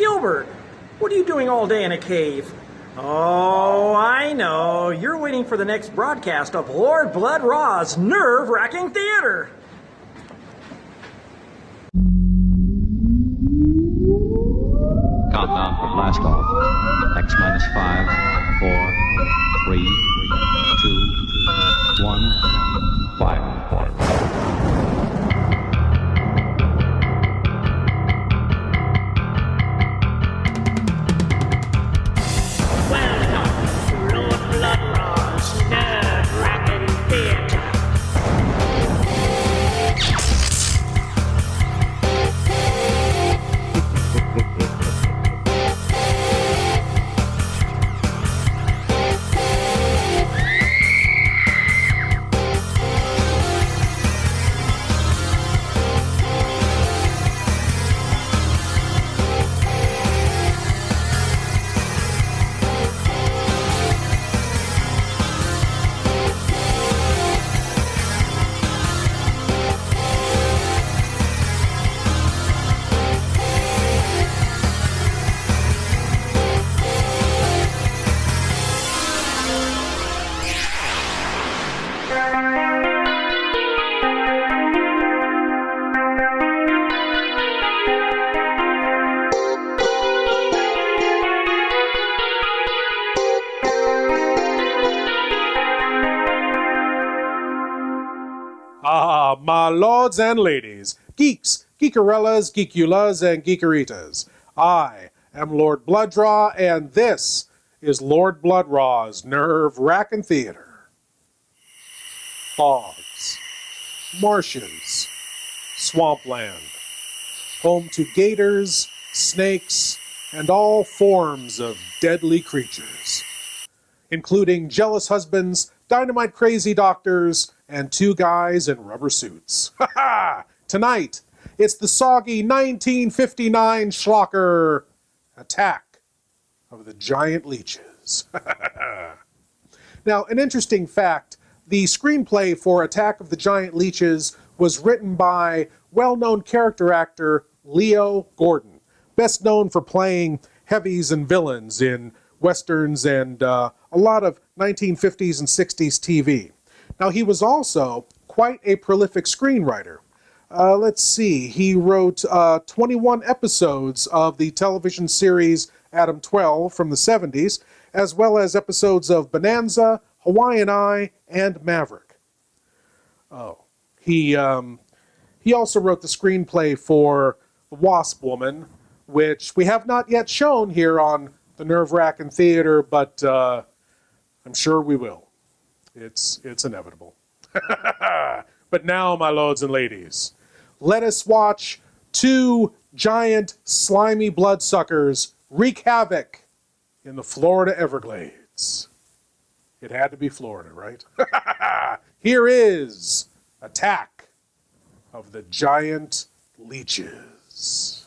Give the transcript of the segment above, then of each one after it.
Gilbert, what are you doing all day in a cave? Oh, I know. You're waiting for the next broadcast of Lord Blood-Rah's nerve-wracking theater. Countdown for blast off. X minus 5, 4, 3, 2, 1, fire. Welcome to Lord Blood-Rah's nerve-wracking theater. My lords and ladies, geeks, geekarellas, geekulas, and geekeritas. I am Lord Blood-Rah, and this is Lord Blood-Rah's nerve-wracking theater. Fogs, marshes, swampland, home to gators, snakes, and all forms of deadly creatures, including jealous husbands, dynamite crazy doctors, and two guys in rubber suits. Ha ha! Tonight, it's the soggy 1959 schlocker Attack of the Giant Leeches. Now, an interesting fact, the screenplay for Attack of the Giant Leeches was written by well-known character actor Leo Gordon, best known for playing heavies and villains in westerns and a lot of 1950s and 60s TV. Now, he was also quite a prolific screenwriter. Let's see, he wrote 21 episodes of the television series Adam 12 from the 70s, as well as episodes of Bonanza, Hawaiian Eye, and Maverick. He also wrote the screenplay for The Wasp Woman, which we have not yet shown here on the Nerve-Wracking Theater, but I'm sure we will. It's inevitable. But now, my lords and ladies, let us watch two giant slimy bloodsuckers wreak havoc in the Florida Everglades. It had to be Florida, right? Here is Attack of the Giant Leeches.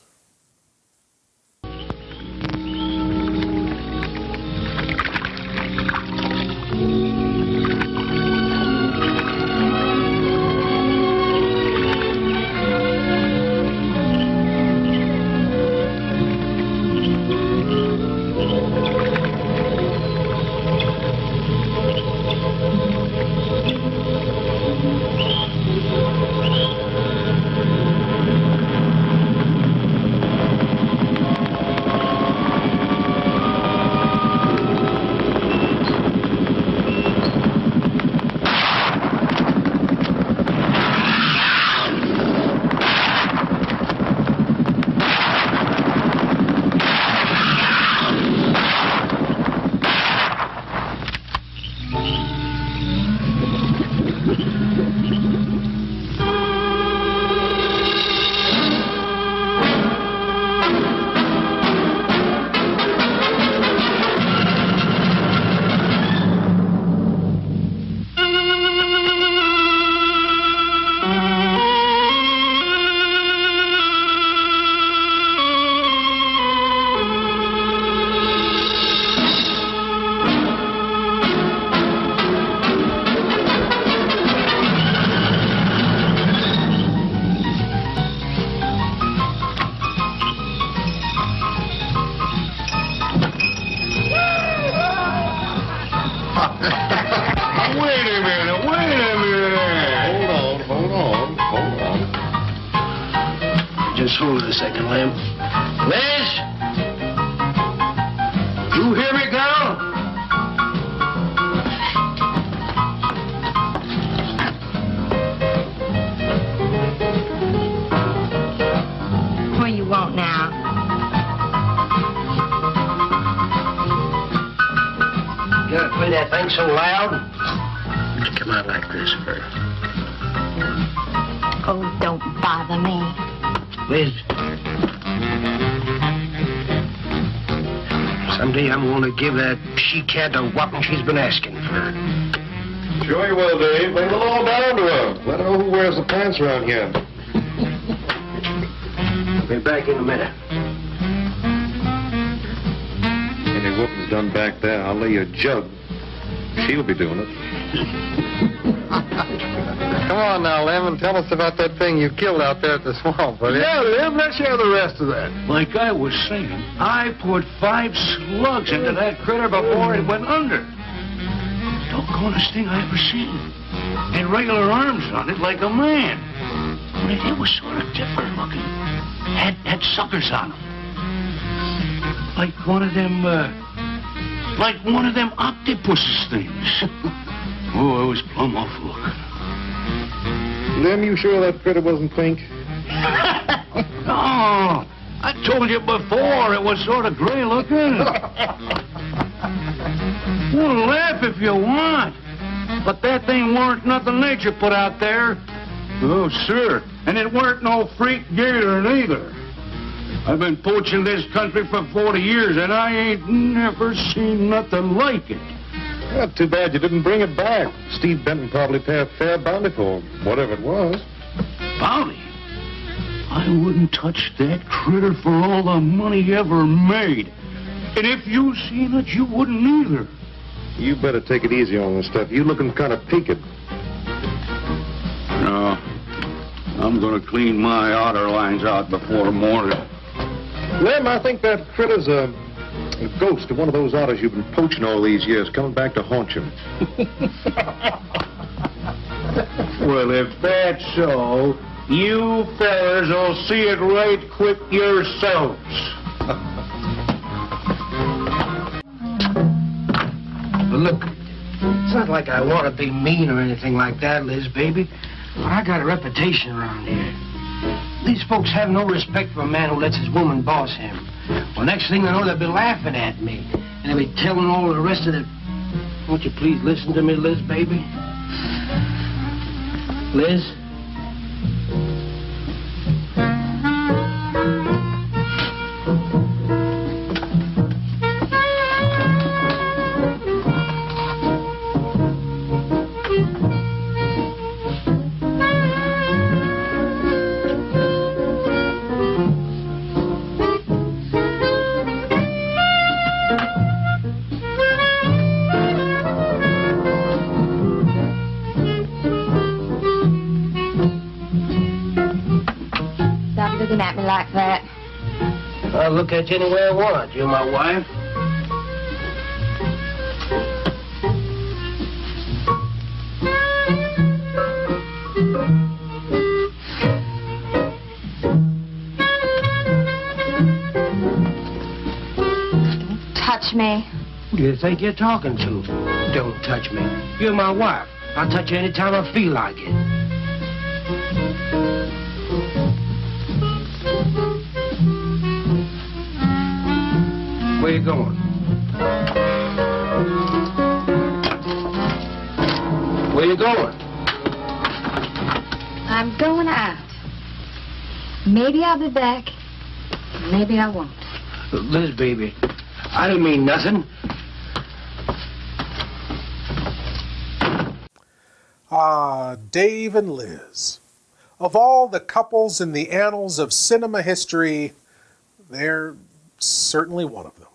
Just hold it a second, Lamb. Liz? You hear me, girl? What do you want now? You gotta play that thing so loud. Come out like this, Bert. Oh, don't bother me. Liz. Someday I'm gonna give that she-cat the whopping she's been asking for. Sure you will, Dave. Bring the law down to her. Let her know who wears the pants around here. I'll be back in a minute. Any whooping's done back there, I'll lay you a jug. She'll be doing it. Come on now, Lem, and tell us about that thing you killed out there at the swamp, will you? Yeah, Lem, let's hear the rest of that. Like I was saying, I put 5 slugs into that critter before it went under. Doggonest thing I ever seen. Had regular arms on it like a man. But it was sort of different looking. Had suckers on them. Like one of them octopus's things. Oh, it was plumb off looking. Lem, you sure that critter wasn't pink? No, I told you before it was sort of gray looking. Well, laugh if you want. But that thing weren't nothing nature put out there. Oh, sir. And it weren't no freak gator neither. I've been poaching this country for 40 years, and I ain't never seen nothing like it. Well, too bad you didn't bring it back. Steve Benton probably pay a fair bounty for whatever it was. Bounty? I wouldn't touch that critter for all the money he ever made. And if you seen it, you wouldn't either. You better take it easy on this stuff. You looking kind of peaked. No, I'm gonna clean my otter lines out before morning. Lem, I think that critter's a ghost of one of those otters you've been poaching all these years, coming back to haunt you. Well, if that's so, you fellers will see it right quick yourselves. But look, it's not like I want to be mean or anything like that, Liz, baby. But I got a reputation around here. These folks have no respect for a man who lets his woman boss him. Well, next thing I know, they'll be laughing at me. And they'll be telling all the rest of the... Won't you please listen to me, Liz, baby? Liz? Looking at me like that. I'll look at you any way I want. You're my wife. Don't touch me. Who do you think you're talking to? Don't touch me. You're my wife. I'll touch you anytime I feel like it. Where you going? Where you going? I'm going out. Maybe I'll be back. Maybe I won't. Liz, baby, I didn't mean nothing. Dave and Liz. Of all the couples in the annals of cinema history, they're certainly one of them.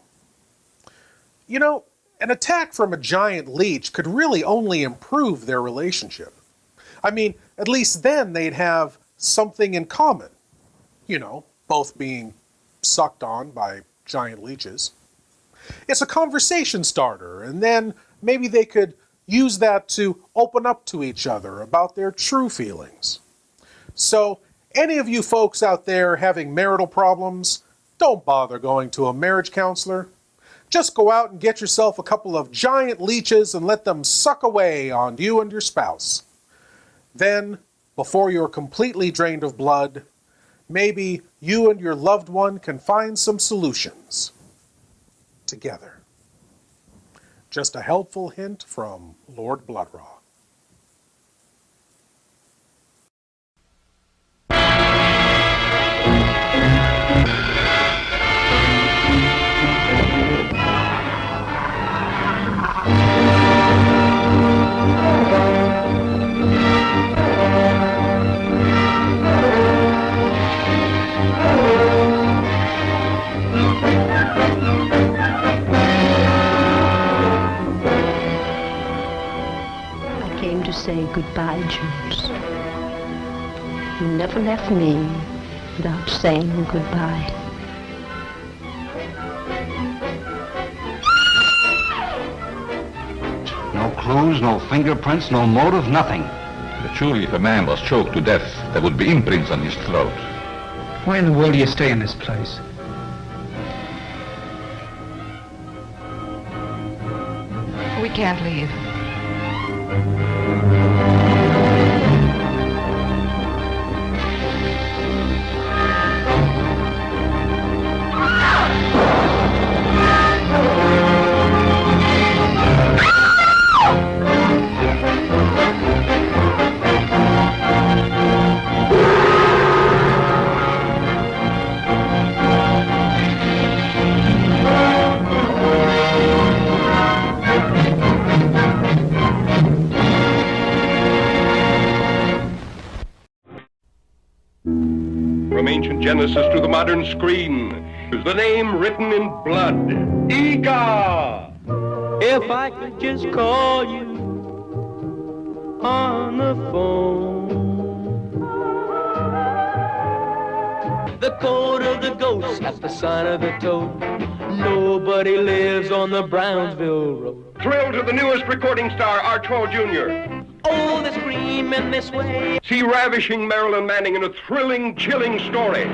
You know, an attack from a giant leech could really only improve their relationship. I mean, at least then they'd have something in common. You know, both being sucked on by giant leeches. It's a conversation starter, and then maybe they could use that to open up to each other about their true feelings. So, Any of you folks out there having marital problems, don't bother going to a marriage counselor. Just go out and get yourself a couple of giant leeches and let them suck away on you and your spouse. Then, before you're completely drained of blood, maybe you and your loved one can find some solutions together. Just a helpful hint from Lord Blood-Rah. To say goodbye, Jules. You never left me without saying goodbye. No clues, no fingerprints, no motive, nothing. But surely if a man was choked to death, there would be imprints on his throat. Why in the world do you stay in this place? We can't leave. From ancient Genesis to the modern screen is the name written in blood. Ega! If I could just call you on the phone. The code of the ghost at the sign of the toad. Nobody lives on the Brownsville Road. Thrill to the newest recording star, Archibald Jr. Oh, they're screaming this way. See ravishing Marilyn Manning in a thrilling, chilling story.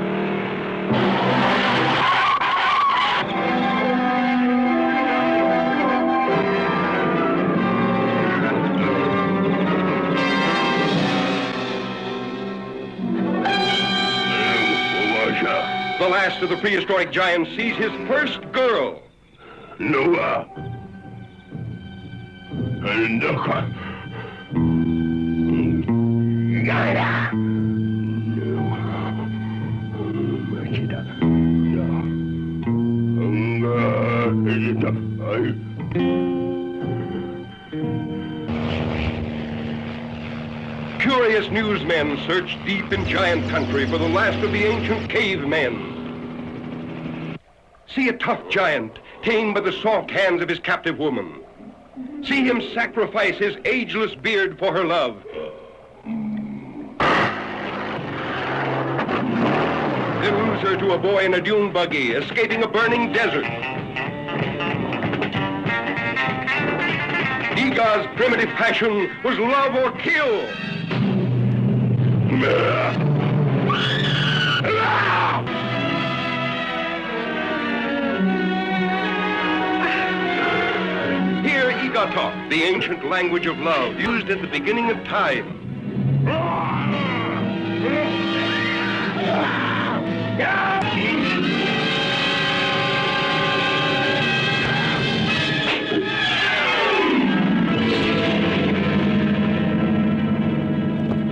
The last of the prehistoric giants sees his first girl. Noah. Curious newsmen search deep in giant country for the last of the ancient cavemen. See a tough giant tamed by the soft hands of his captive woman. See him sacrifice his ageless beard for her love. They lose her to a boy in a dune buggy, escaping a burning desert. Ega's primitive passion was love or kill. Hear Ega talk, the ancient language of love, used at the beginning of time.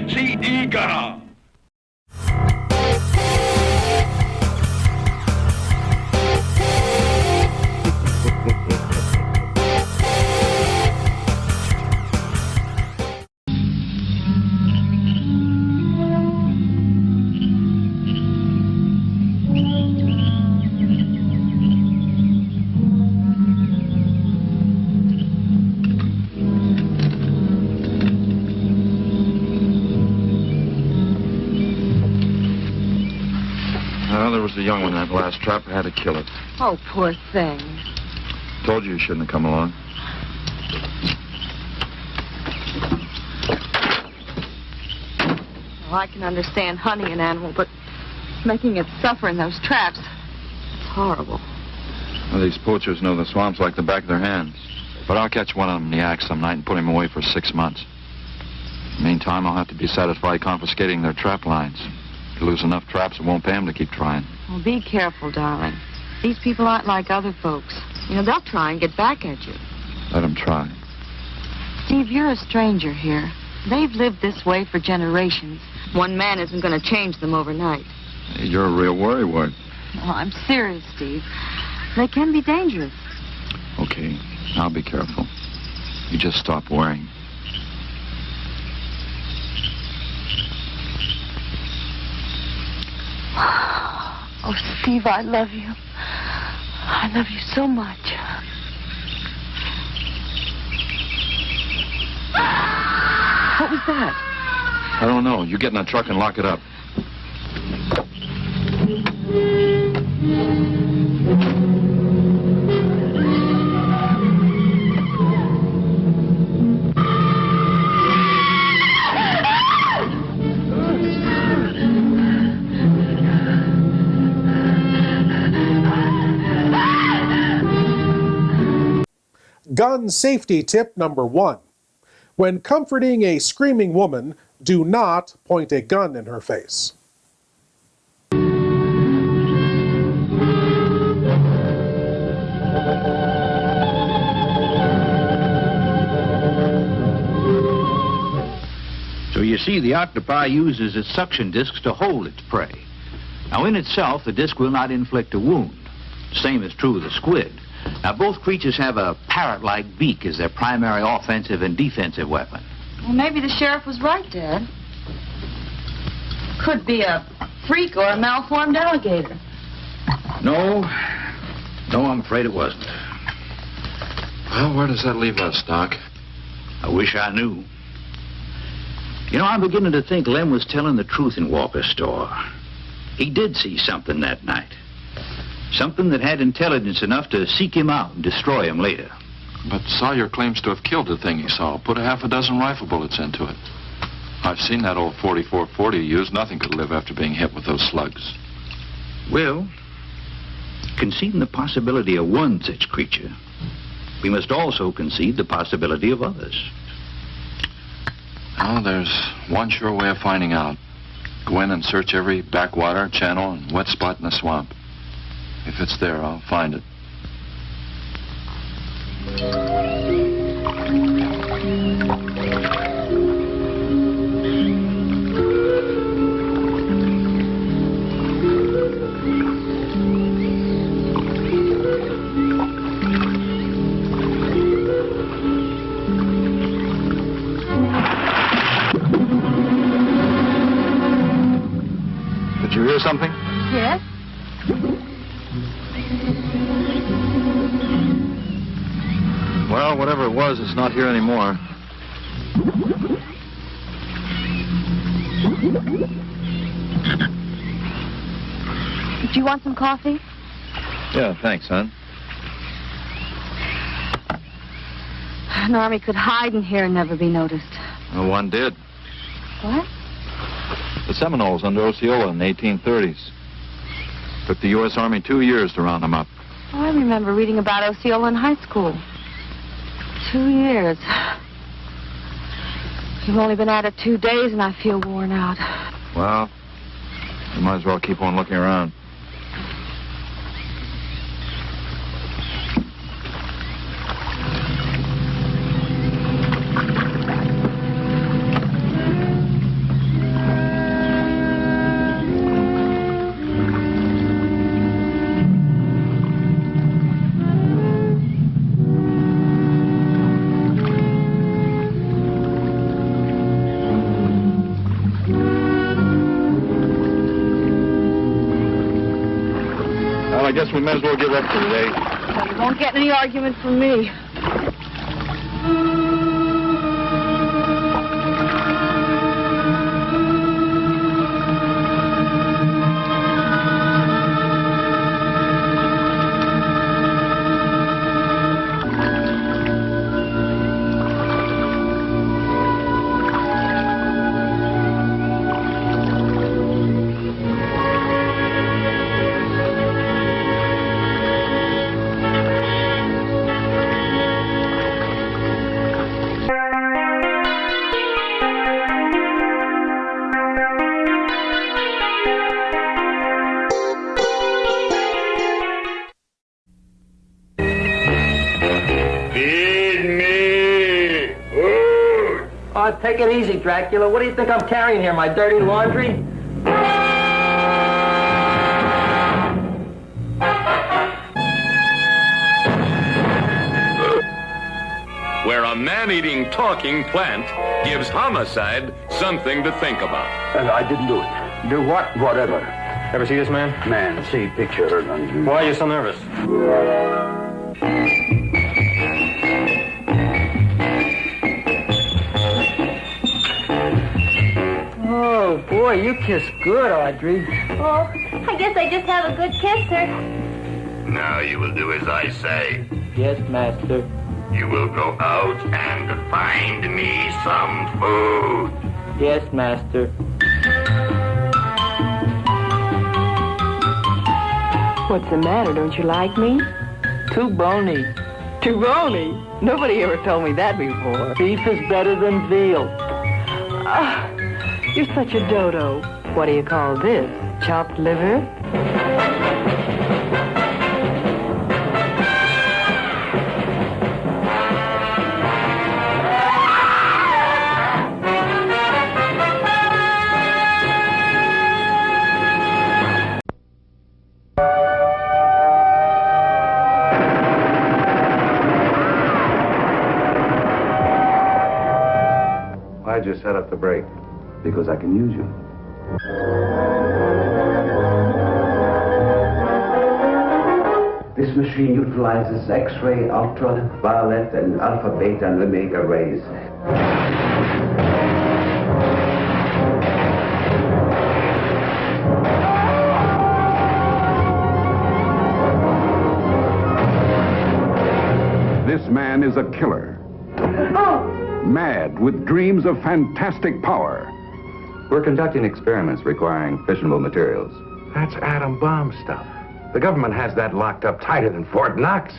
See Ega! There was a young one in that last trap. I had to kill it. Oh, poor thing. Told you shouldn't have come along. I can understand hunting an animal, but making it suffer in those traps, it's horrible. Well, these poachers know the swamps like the back of their hands. But I'll catch one of them in the act some night and put him away for 6 months. Meantime, I'll have to be satisfied confiscating their trap lines. If you lose enough traps, it won't pay them to keep trying. Well, be careful, darling. These people aren't like other folks. You know, they'll try and get back at you. Let them try. Steve, you're a stranger here. They've lived this way for generations. One man isn't going to change them overnight. You're a real worrywart. Oh, I'm serious, Steve. They can be dangerous. Okay, I'll be careful. You just stop worrying. Oh, Steve, I love you. I love you so much. What was that? I don't know. You get in that truck and lock it up. Gun safety tip number 1. When comforting a screaming woman, do not point a gun in her face. So you see, the octopi uses its suction discs to hold its prey. Now, in itself, the disc will not inflict a wound. The same is true of the squid. Now, both creatures have a parrot-like beak as their primary offensive and defensive weapon. Well, maybe the sheriff was right, Dad. Could be a freak or a malformed alligator. No, I'm afraid it wasn't. Well, where does that leave us, Doc? I wish I knew. You know, I'm beginning to think Lem was telling the truth in Walker's store. He did see something that night. Something that had intelligence enough to seek him out and destroy him later. But Sawyer claims to have killed the thing he saw. Put a half a dozen rifle bullets into it. I've seen that old 4440 used. Nothing could live after being hit with those slugs. Well, conceding the possibility of one such creature, we must also concede the possibility of others. Well, there's one sure way of finding out. Go in and search every backwater, channel, and wet spot in the swamp. If it's there, I'll find it. Did you hear something? Yes? Well, whatever it was, it's not here anymore. Do you want some coffee? Yeah, thanks, hon. An army could hide in here and never be noticed. Well, one did. What? The Seminoles under Osceola in the 1830s. Took the U.S. Army 2 years to round them up. Oh, I remember reading about Osceola in high school. 2 years. You've only been at it 2 days and I feel worn out. Well, you might as well keep on looking around. I guess we may as well give up for today. Well, you won't get any argument from me. take it easy, Dracula. What do you think I'm carrying here, my dirty laundry? Where a man-eating, talking plant gives homicide something to think about. I didn't do it. Do what? Whatever. Ever see this man? Man, see picture. Why are you so nervous? Oh, boy, you kiss good, Audrey. Oh, I guess I just have a good kisser. Now you will do as I say. Yes, master. You will go out and find me some food. Yes, master. What's the matter? Don't you like me? Too bony. Too bony? Nobody ever told me that before. Beef is better than veal. Ah, you're such a dodo. What do you call this? Chopped liver? Why'd you set up the brake? Because I can use you. This machine utilizes X-ray, ultraviolet, and alpha, beta, and omega rays. This man is a killer. Mad with dreams of fantastic power. We're conducting experiments requiring fissionable materials. That's atom bomb stuff. The government has that locked up tighter than Fort Knox.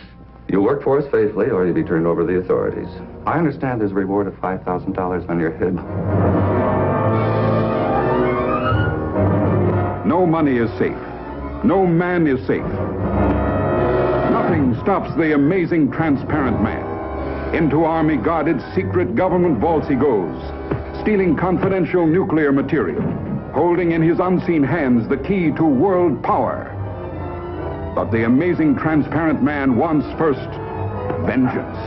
You work for us faithfully, or you'll be turned over to the authorities. I understand there's a reward of $5,000 on your head. No money is safe. No man is safe. Nothing stops the amazing transparent man. Into army-guarded secret government vaults he goes, stealing confidential nuclear material, holding in his unseen hands the key to world power. But the amazing transparent man wants first vengeance.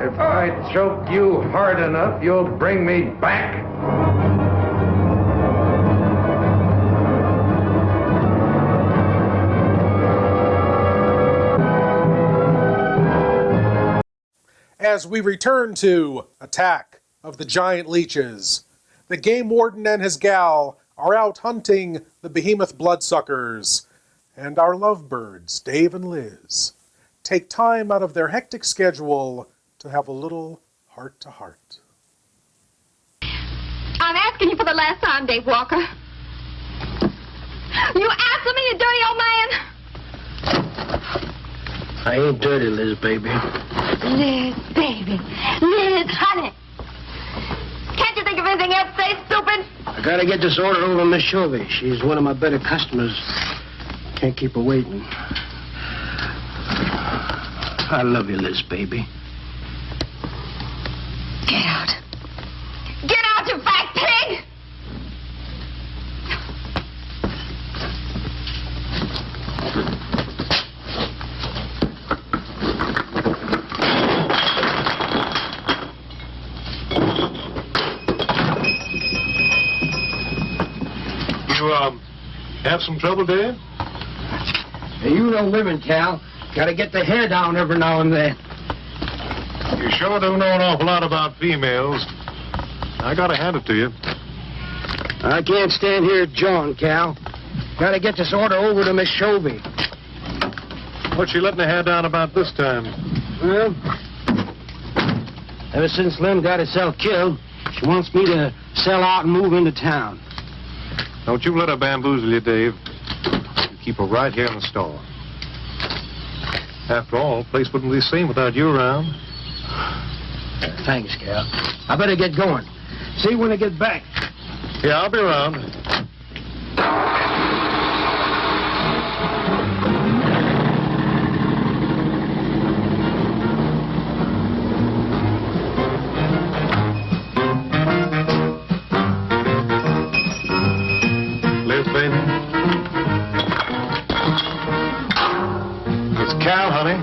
If I choke you hard enough, you'll bring me back. As we return to Attack of the Giant Leeches, the game warden and his gal are out hunting the behemoth bloodsuckers, and our lovebirds, Dave and Liz, take time out of their hectic schedule to have a little heart-to-heart. I'm asking you for the last time, Dave Walker. You answer me, you dirty old man! I ain't dirty, Liz, baby. Liz, baby. Liz, honey. Can't you think of anything else to say, stupid? I gotta get this order over to Miss Shovey. She's one of my better customers. Can't keep her waiting. I love you, Liz, baby. Get out. Get out, you fat pig! You, have some trouble, Dave? Hey, you know women, Cal. Gotta get the hair down every now and then. You sure do know an awful lot about females. I gotta hand it to you. I can't stand here jawing, Cal. Gotta get this order over to Miss Shovey. What's she letting her hair down about this time? Well, ever since Lem got herself killed, she wants me to sell out and move into town. Don't you let her bamboozle you, Dave. You keep her right here in the store. After all, the place wouldn't be the same without you around. Thanks, Cal. I better get going. See you when I get back. Yeah, I'll be around. Liz, baby? It's Cal, honey.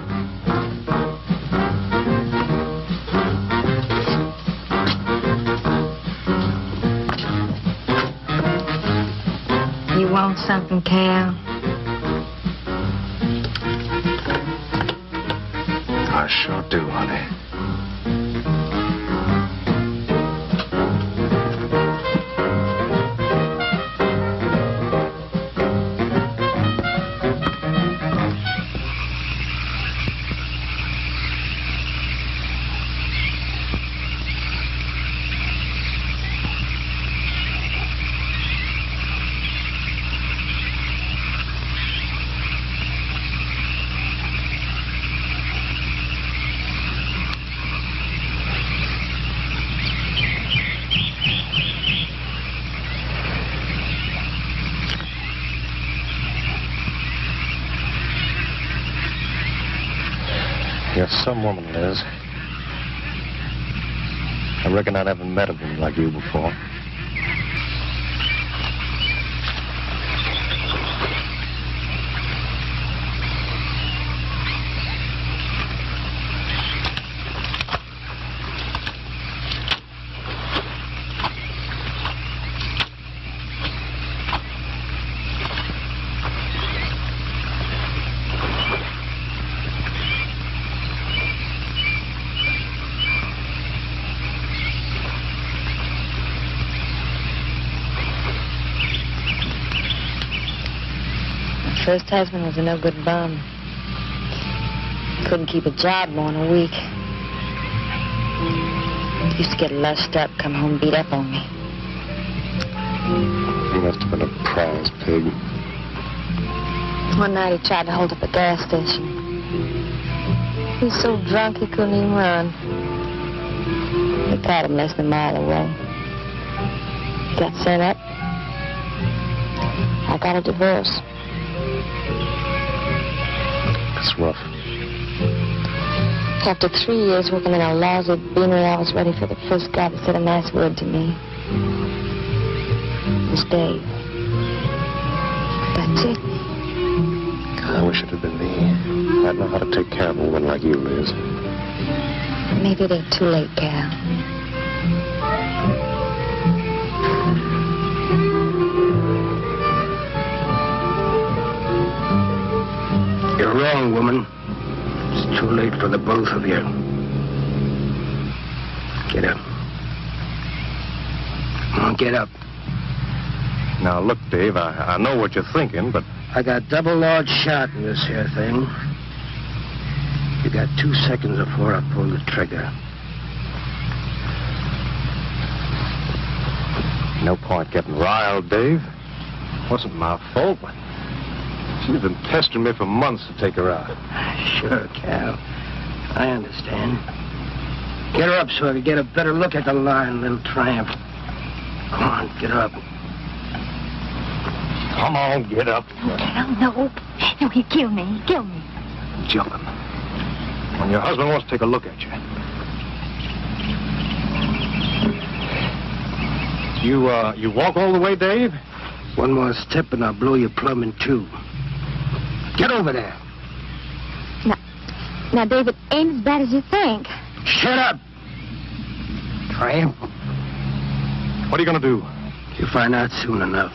You want something, Cal? I sure do, honey. You're some woman, Liz. I reckon I never met a woman like you before. First husband was a no good bum. Couldn't keep a job more than a week. Used to get lushed up, come home beat up on me. He must have been a prize pig. One night he tried to hold up a gas station. He was so drunk he couldn't even run. They caught him less than a mile away. He got sent up. I got a divorce. It's rough. After 3 years working in a lousy beanery, I was ready for the first guy that said a nice word to me. It was Dave. That's it. I wish it had been me. I'd know how to take care of a woman like you, Liz. Maybe it ain't too late, Cal. You're wrong, woman. It's too late for the both of you. Get up. Come on, get up. Now, look, Dave, I know what you're thinking, but... I got double large shot in this here thing. You got 2 seconds before I pull the trigger. No point getting riled, Dave. Wasn't my fault, but... She's been pestering me for months to take her out. Sure, Cal. I understand. Get her up so I can get a better look at the line, little tramp. Come on, get up. Come on, get up. Cal, no. No, he'll kill me. He'll kill me. Jumping. When your husband wants to take a look at you. You walk all the way, Dave? One more step and I'll blow you plumb in two. Get over there. Now, David, ain't as bad as you think. Shut up. Tramp. What are you going to do? You'll find out soon enough.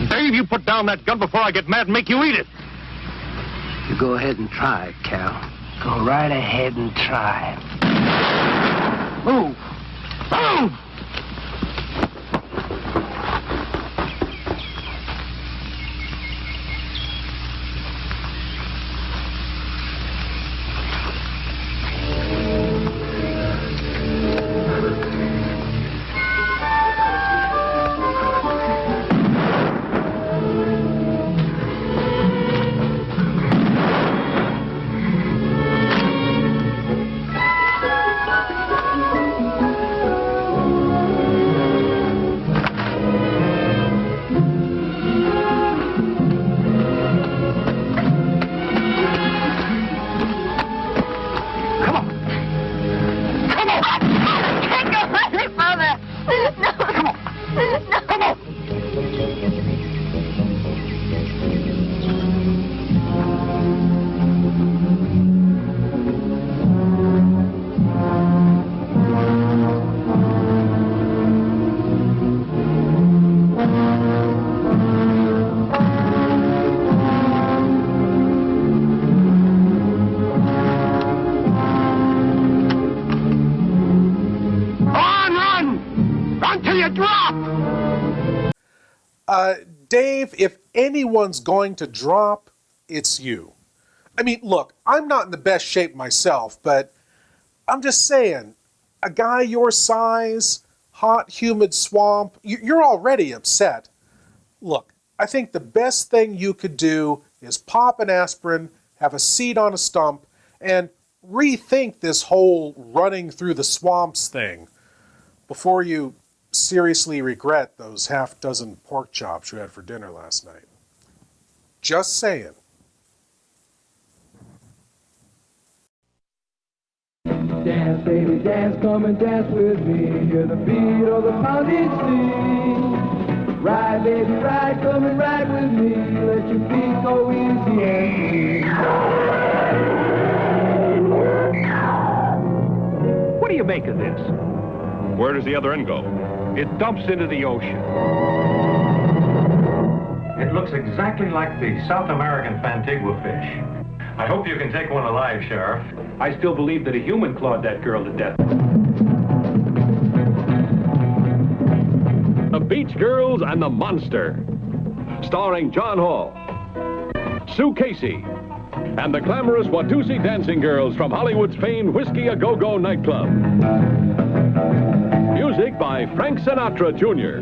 Dave, you put down that gun before I get mad and make you eat it. You go ahead and try it, Cal. Go right ahead and try. Move. Move! Dave, if anyone's going to drop, it's you. I mean, look, I'm not in the best shape myself, but I'm just saying, a guy your size, hot, humid swamp, you're already upset. Look, I think the best thing you could do is pop an aspirin, have a seat on a stump, and rethink this whole running through the swamps thing before you seriously regret those half-dozen pork chops you had for dinner last night. Just saying. Dance, baby, dance, come and dance with me. Hear the beat of the pounding sea. Ride, baby, ride, come and ride with me. Let your feet go easy. What do you make of this? Where does the other end go? It dumps into the ocean. It looks exactly like the South American Fantigua fish. I hope you can take one alive, Sheriff. I still believe that a human clawed that girl to death. The Beach Girls and the Monster, starring John Hall, Sue Casey, and the glamorous Watusi dancing girls from Hollywood's famed Whiskey A Go-Go nightclub. Music by Frank Sinatra Jr.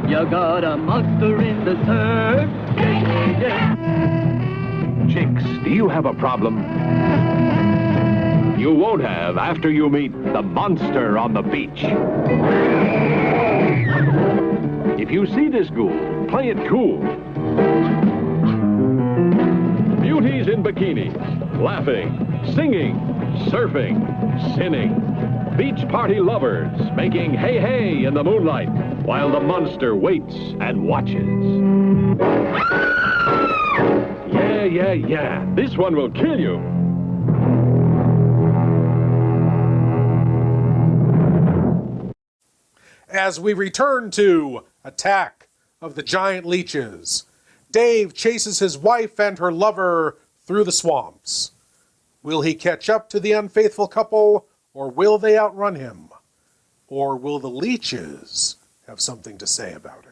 You got a monster in the surf. Chicks, do you have a problem? You won't have after you meet the monster on the beach. If you see this ghoul, play it cool. Beauties in bikinis, laughing, singing, surfing, sinning. Beach party lovers making hey-hey in the moonlight while the monster waits and watches. Yeah. This one will kill you. As we return to Attack of the Giant Leeches, Dave chases his wife and her lover through the swamps. Will he catch up to the unfaithful couple, or will they outrun him? Or will the leeches have something to say about it?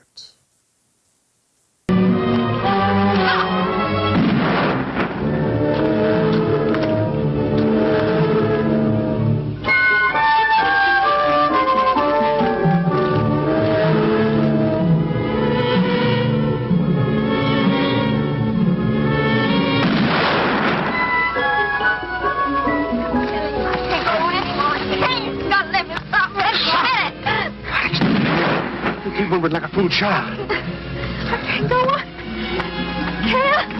Keep moving like a fool child. Go on. Can't.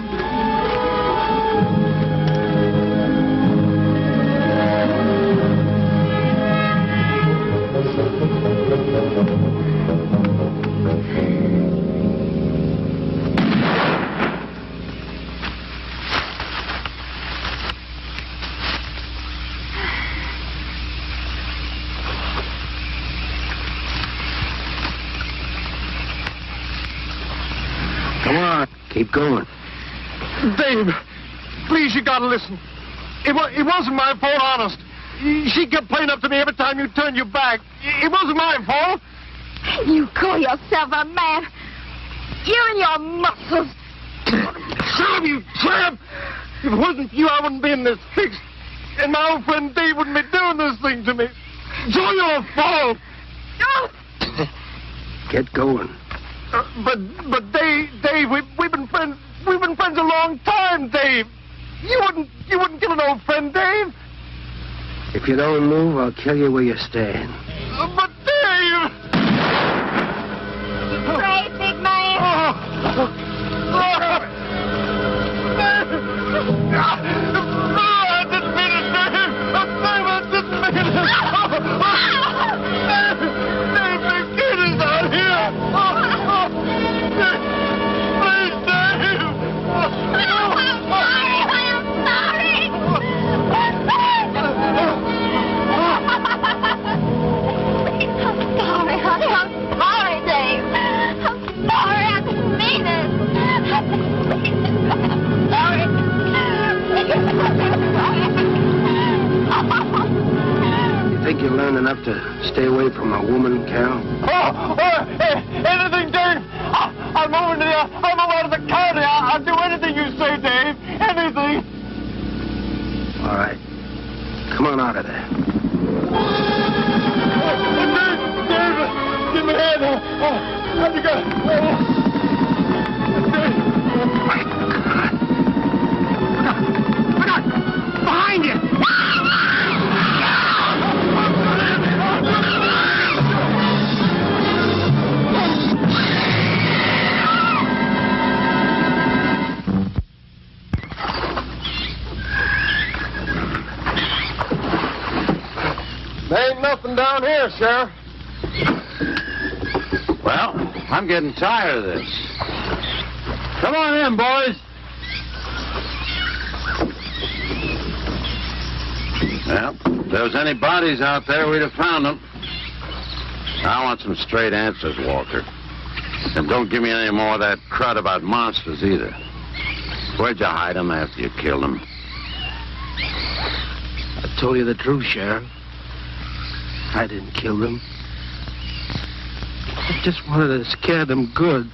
Come on, keep going. Dave, please, you gotta listen. It wasn't my fault, honest. She kept playing up to me every time you turned your back. It wasn't my fault. You call yourself a man? You and your muscles. Shut up, you tramp! If it wasn't you, I wouldn't be in this fix. And my old friend Dave wouldn't be doing this thing to me. It's all your fault. Get going. But Dave, we've been friends a long time, Dave. You wouldn't kill an old friend, Dave. If you don't move, I'll kill you where you stand. But Dave! Brave, big man. I didn't mean it, Dave. I didn't mean it. Dave, the kid is out here. Please, Dave. I'm sorry. I'm sorry, honey. I'm sorry, Dave. I'm sorry. I didn't mean it. I'm sorry. You think you learned enough to stay away from a woman, Cal? I'm away to the county. I'll do anything you say, Dave. Anything. All right. Come on out of there. Dave, give me a hand. How'd you go? Look out! Behind you! There ain't nothing down here, Sheriff. Well, I'm getting tired of this. Come on in, boys. Well, if there was any bodies out there, we'd have found them. I want some straight answers, Walker. And don't give me any more of that crud about monsters, either. Where'd you hide them after you killed them? I told you the truth, Sheriff. I didn't kill them. I just wanted to scare them good.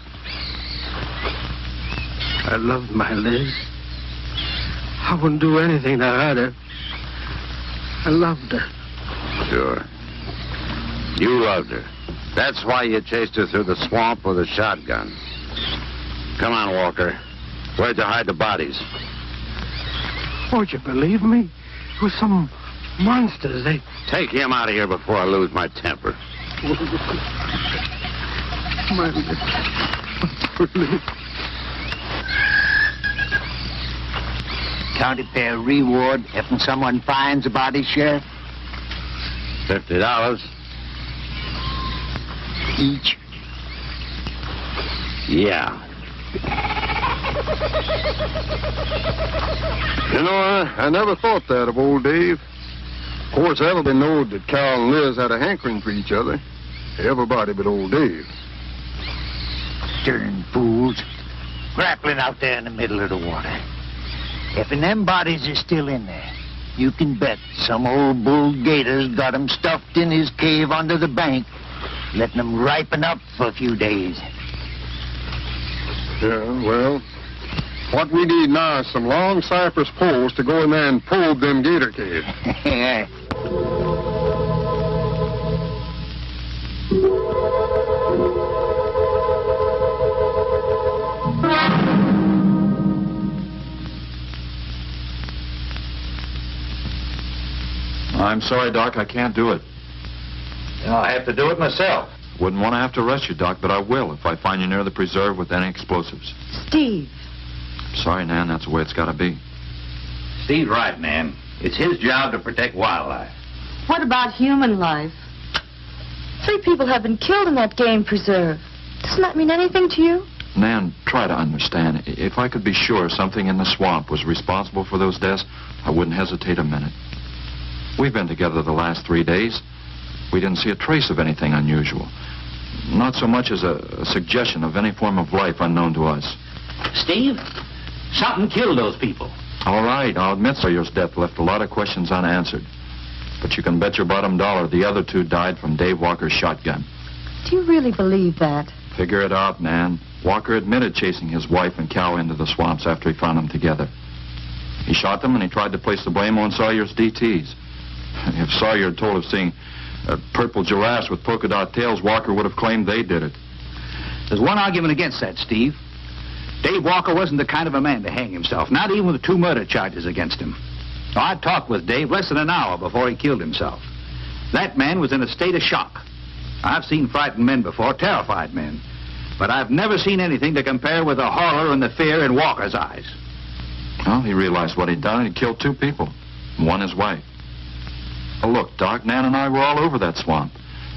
I loved my Liz. I wouldn't do anything to hurt her. I loved her. Sure. You loved her. That's why you chased her through the swamp with a shotgun. Come on, Walker. Where'd you hide the bodies? Won't you believe me? It was some monsters. They... Take him out of here before I lose my temper. County fair reward if someone finds a body, Sheriff? $50. Each? Yeah. You know, I never thought that of old Dave. Of course, everybody knowed that Carol and Liz had a hankering for each other. Everybody but old Dave. Darn fools. Grappling out there in the middle of the water. If them bodies are still in there, you can bet some old bull gator's got them stuffed in his cave under the bank, letting them ripen up for a few days. Yeah, well, what we need now is some long cypress poles to go in there and probe them gator caves. I'm sorry, Doc, I can't do it. I have to do it myself. Wouldn't want to have to arrest you, Doc, but I will if I find you near the preserve with any explosives. Steve. Sorry, Nan, that's the way it's got to be. Steve's right, Nan. It's his job to protect wildlife. What about human life? 3 people have been killed in that game preserve. Doesn't that mean anything to you? Nan, try to understand. If I could be sure something in the swamp was responsible for those deaths, I wouldn't hesitate a minute. We've been together the last 3 days. We didn't see a trace of anything unusual. Not so much as a suggestion of any form of life unknown to us. Steve, something killed those people. All right, I'll admit Sawyer's death left a lot of questions unanswered. But you can bet your bottom dollar the other 2 died from Dave Walker's shotgun. Do you really believe that? Figure it out, Nan. Walker admitted chasing his wife and cow into the swamps after he found them together. He shot them and he tried to place the blame on Sawyer's DTs. If Sawyer had told of seeing purple giraffes with polka dot tails, Walker would have claimed they did it. There's one argument against that, Steve. Dave Walker wasn't the kind of a man to hang himself, not even with 2 murder charges against him. Now, I talked with Dave less than an hour before he killed himself. That man was in a state of shock. I've seen frightened men before, terrified men. But I've never seen anything to compare with the horror and the fear in Walker's eyes. Well, he realized what he'd done. He'd killed 2 people. One his wife. Well, look, Doc, Nan and I were all over that swamp.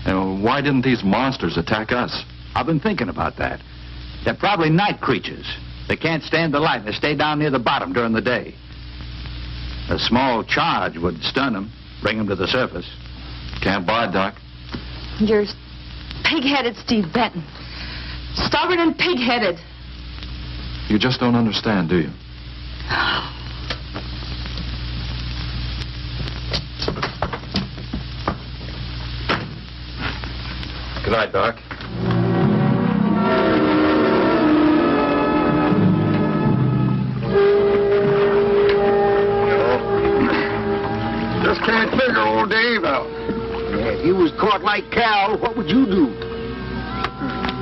And why didn't these monsters attack us? I've been thinking about that. They're probably night creatures. They can't stand the light. They stay down near the bottom during the day. A small charge would stun them, bring them to the surface. Can't buy, Doc. You're pig-headed, Steve Benton. Stubborn and pig-headed. You just don't understand, do you? Good night, Doc. If you was caught like Cal, what would you do?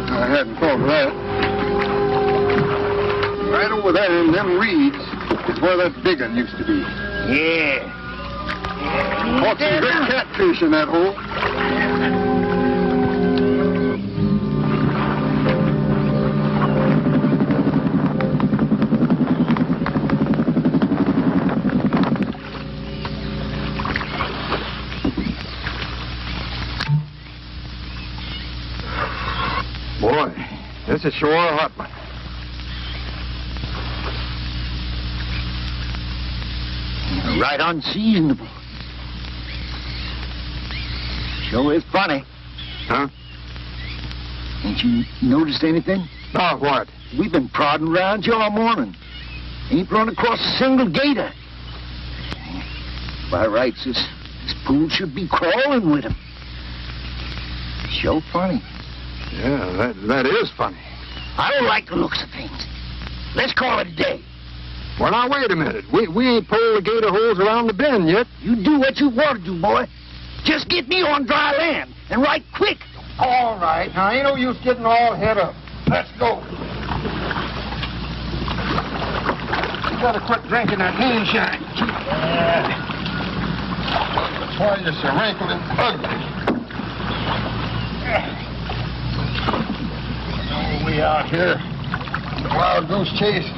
I hadn't thought of that. Right over there in them reeds is where that big one used to be. Yeah. Caught some good catfish in that hole. Boy, this is sure a hot one. Right unseasonable. Sure is funny. Huh? Ain't you noticed anything? Oh, what? We've been prodding around here all morning. Ain't run across a single gator. By rights, this pool should be crawling with him. Sure funny. Yeah, that is funny. I don't like the looks of things. Let's call it a day. Well, now, wait a minute. We ain't pulled the gator holes around the bend yet. You do what you want to do, boy. Just get me on dry land, and right quick. All right. Now, ain't no use getting all head up. Let's go. You gotta quit drinking that moonshine. That's why you're so wrinkled and ugly. Oh, we out here. Wild goose chase.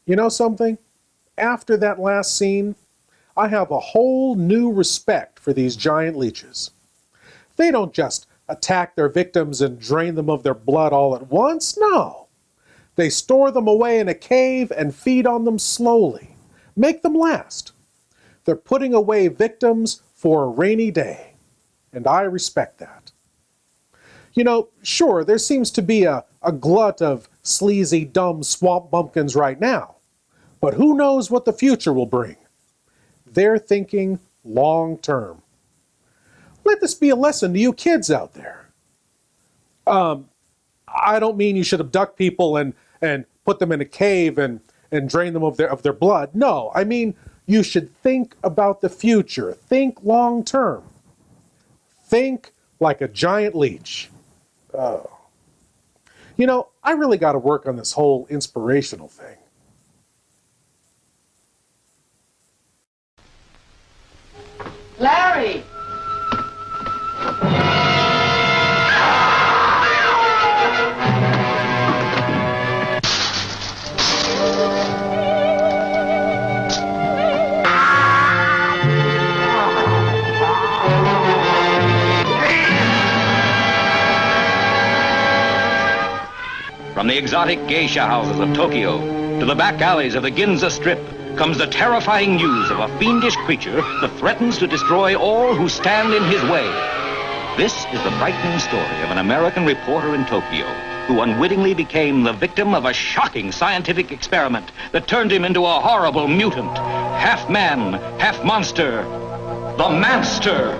You know something? After that last scene, I have a whole new respect for these giant leeches. They don't just attack their victims and drain them of their blood all at once, no. They store them away in a cave and feed on them slowly. Make them last. They're putting away victims for a rainy day, and I respect that. You know, sure, there seems to be a glut of sleazy, dumb swamp bumpkins right now, but who knows what the future will bring? They're thinking long term. Let this be a lesson to you kids out there. I don't mean you should abduct people and put them in a cave and drain them of their blood. No, I mean you should think about the future. Think long term. Think like a giant leech. Oh. You know, I really got to work on this whole inspirational thing. Larry! From the exotic geisha houses of Tokyo to the back alleys of the Ginza Strip comes the terrifying news of a fiendish creature that threatens to destroy all who stand in his way. This is the frightening story of an American reporter in Tokyo who unwittingly became the victim of a shocking scientific experiment that turned him into a horrible mutant, half man, half monster, the Manster.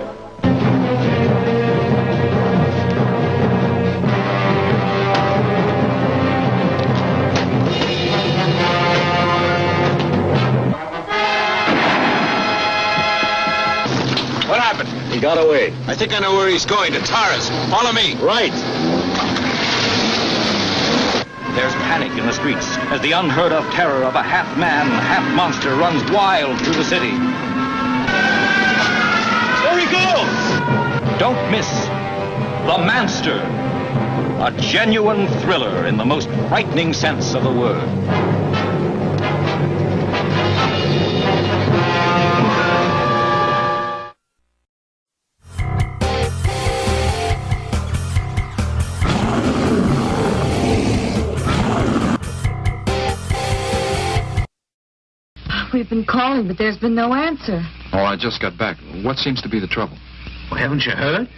What happened? He got away. I think I know where he's going, to Taras. Follow me. Right. There's panic in the streets as the unheard of terror of a half man, half monster runs wild through the city. There he goes! Don't miss The Manster, a genuine thriller in the most frightening sense of the word. We've been calling, but there's been no answer. Oh, I just got back. What seems to be the trouble? Well, haven't you heard?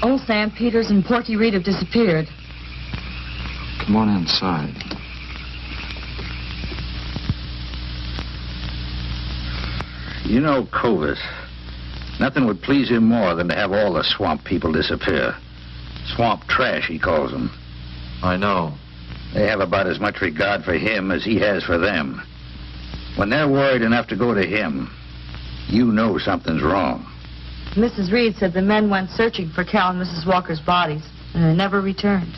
Old Sam Peters and Porky Reed have disappeared. Come on inside. You know Clovis. Nothing would please him more than to have all the swamp people disappear. Swamp trash, he calls them. I know. They have about as much regard for him as he has for them. When they're worried enough to go to him, you know something's wrong. Mrs. Reed said the men went searching for Cal and Mrs. Walker's bodies, and they never returned.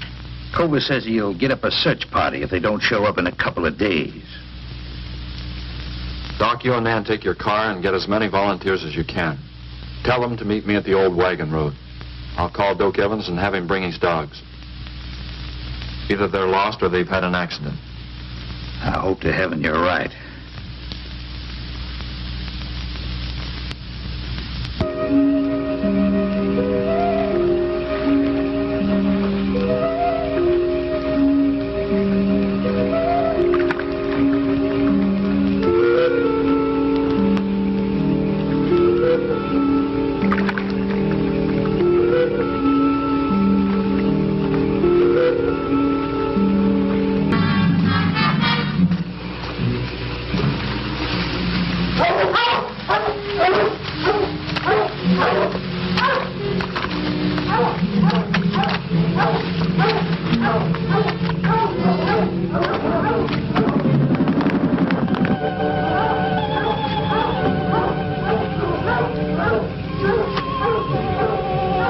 Clovis says he'll get up a search party if they don't show up in a couple of days. Doc, you and Nan take your car and get as many volunteers as you can. Tell them to meet me at the old wagon road. I'll call Doak Evans and have him bring his dogs. Either they're lost or they've had an accident. I hope to heaven you're right.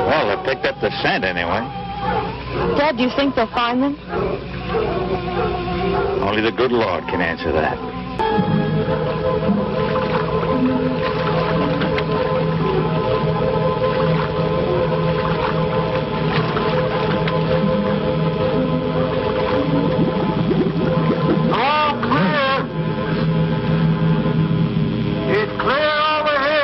Well, they picked up the scent anyway. Dad, do you think they'll find them? Only the good Lord can answer that. All clear. It's clear over here.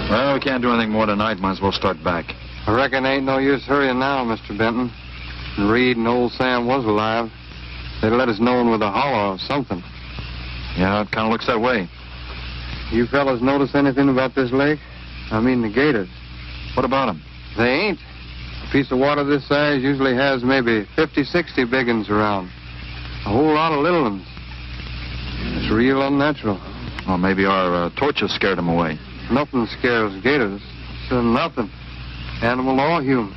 Well, we can't do anything more tonight. Might as well start back. I reckon ain't no use hurrying now, Mr. Benton. Reed and old Sam was alive. They'd let us know with a holler or something. Yeah, it kind of looks that way. You fellas notice anything about this lake? I mean the gators. What about them? They ain't. A piece of water this size usually has maybe 50, 60 big uns around. A whole lot of little ones. It's real unnatural. Well, maybe our torches scared them away. Nothing scares gators. So nothing. Animal or human.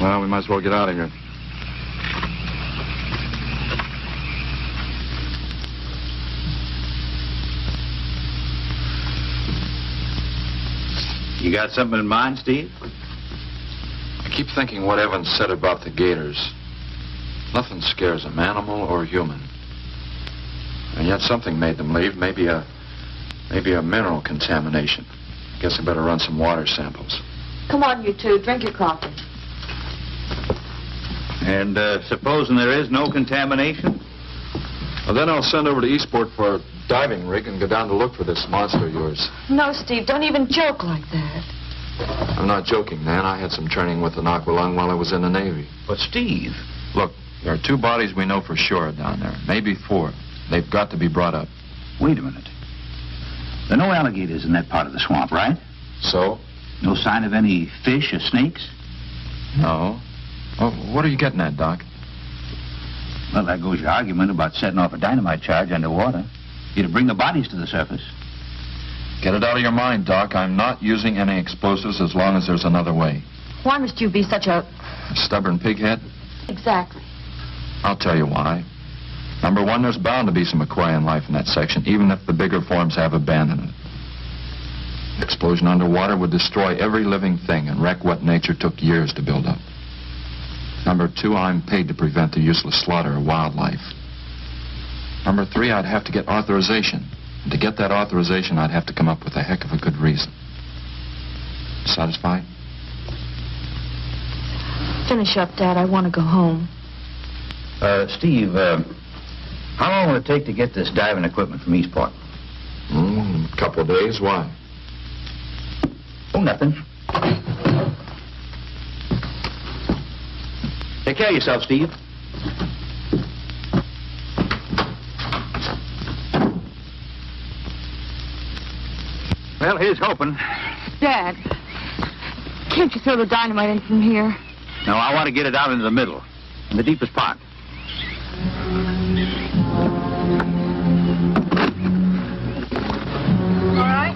Well, we might as well get out of here. You got something in mind, Steve? I keep thinking what Evans said about the gators. Nothing scares them, animal or human. And yet something made them leave. Maybe a mineral contamination. Guess I better run some water samples. Come on, you two. Drink your coffee. And supposing there is no contamination? Well, then I'll send over to Eastport for a diving rig and go down to look for this monster of yours. No, Steve. Don't even joke like that. I'm not joking, Nan. I had some training with an aqualung while I was in the Navy. But, Steve... Look, there are 2 bodies we know for sure down there. Maybe 4. They've got to be brought up. Wait a minute. There are no alligators in that part of the swamp, right? So? No sign of any fish or snakes? No. Oh, what are you getting at, Doc? Well, there goes your argument about setting off a dynamite charge underwater. You'd bring the bodies to the surface. Get it out of your mind, Doc. I'm not using any explosives as long as there's another way. Why must you be such a... Stubborn pighead? Exactly. I'll tell you why. Number 1, there's bound to be some aquarian life in that section, even if the bigger forms have abandoned it. Explosion underwater would destroy every living thing and wreck what nature took years to build up. Number 2, I'm paid to prevent the useless slaughter of wildlife. Number 3, I'd have to get authorization. And to get that authorization, I'd have to come up with a heck of a good reason. Satisfied? Finish up, Dad. I want to go home. Steve, how long will it take to get this diving equipment from Eastport? A couple of days. Why? Oh, nothing. Take care of yourself, Steve. Well, here's hoping. Dad, can't you throw the dynamite in from here? No, I want to get it out into the middle, in the deepest part. All right.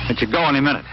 Let you go any minute.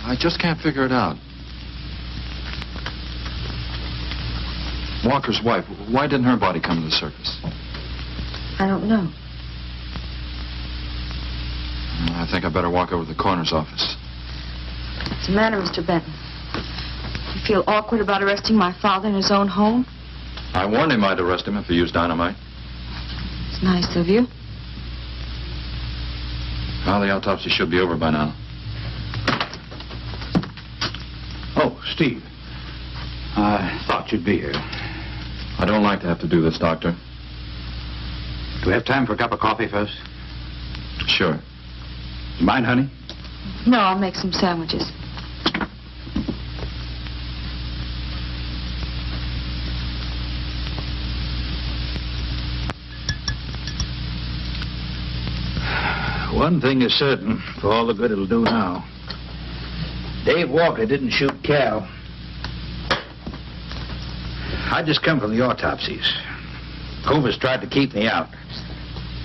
I just can't figure it out. Walker's wife, why didn't her body come to the surface? I don't know. I think I better walk over to the coroner's office. What's the matter, Mr. Benton? You feel awkward about arresting my father in his own home? I warned him I'd arrest him if he used dynamite. It's nice of you. Well, the autopsy should be over by now. Oh, Steve. I thought you'd be here. I don't like to have to do this, Doctor. Do we have time for a cup of coffee first? Sure. You mind, honey? No, I'll make some sandwiches. One thing is certain, for all the good it'll do now. Dave Walker didn't shoot Cal. I just come from the autopsies. Covers tried to keep me out.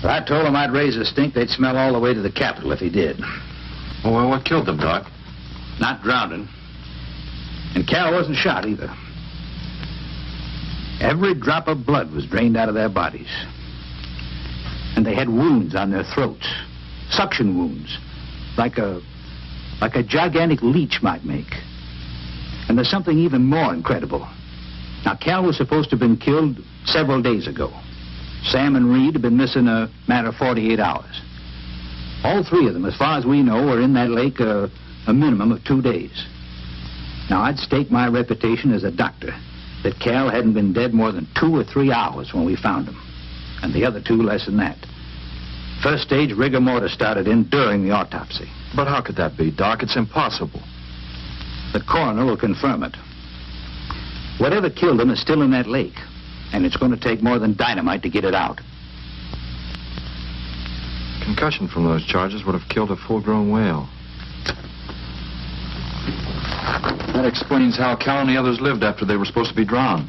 But I told him I'd raise a stink they'd smell all the way to the Capitol if he did. Well, what killed them, Doc? Not drowning. And Cal wasn't shot either. Every drop of blood was drained out of their bodies. And they had wounds on their throats. Suction wounds. Like a gigantic leech might make. And there's something even more incredible. Now, Cal was supposed to have been killed several days ago. Sam and Reed have been missing a matter of 48 hours. All three of them, as far as we know, were in that lake a minimum of 2 days. Now, I'd stake my reputation as a doctor that Cal hadn't been dead more than 2 or 3 hours when we found him. And the other two less than that. First stage rigor mortis started in during the autopsy. But how could that be, Doc? It's impossible. The coroner will confirm it. Whatever killed him is still in that lake. And it's going to take more than dynamite to get it out. Concussion from those charges would have killed a full-grown whale. That explains how Cal and the others lived after they were supposed to be drowned.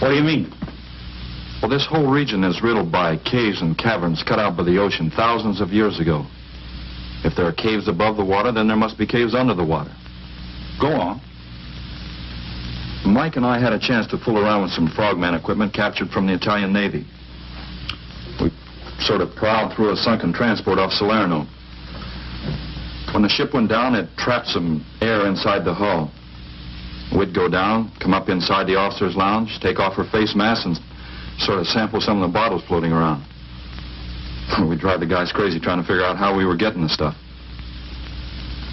What do you mean? Well, this whole region is riddled by caves and caverns cut out by the ocean thousands of years ago. If there are caves above the water, then there must be caves under the water. Go on. Mike and I had a chance to fool around with some frogman equipment captured from the Italian Navy. We sort of prowled through a sunken transport off Salerno. When the ship went down, it trapped some air inside the hull. We'd go down, come up inside the officer's lounge, take off her face mask, and sort of sample some of the bottles floating around. We drive the guys crazy trying to figure out how we were getting the stuff.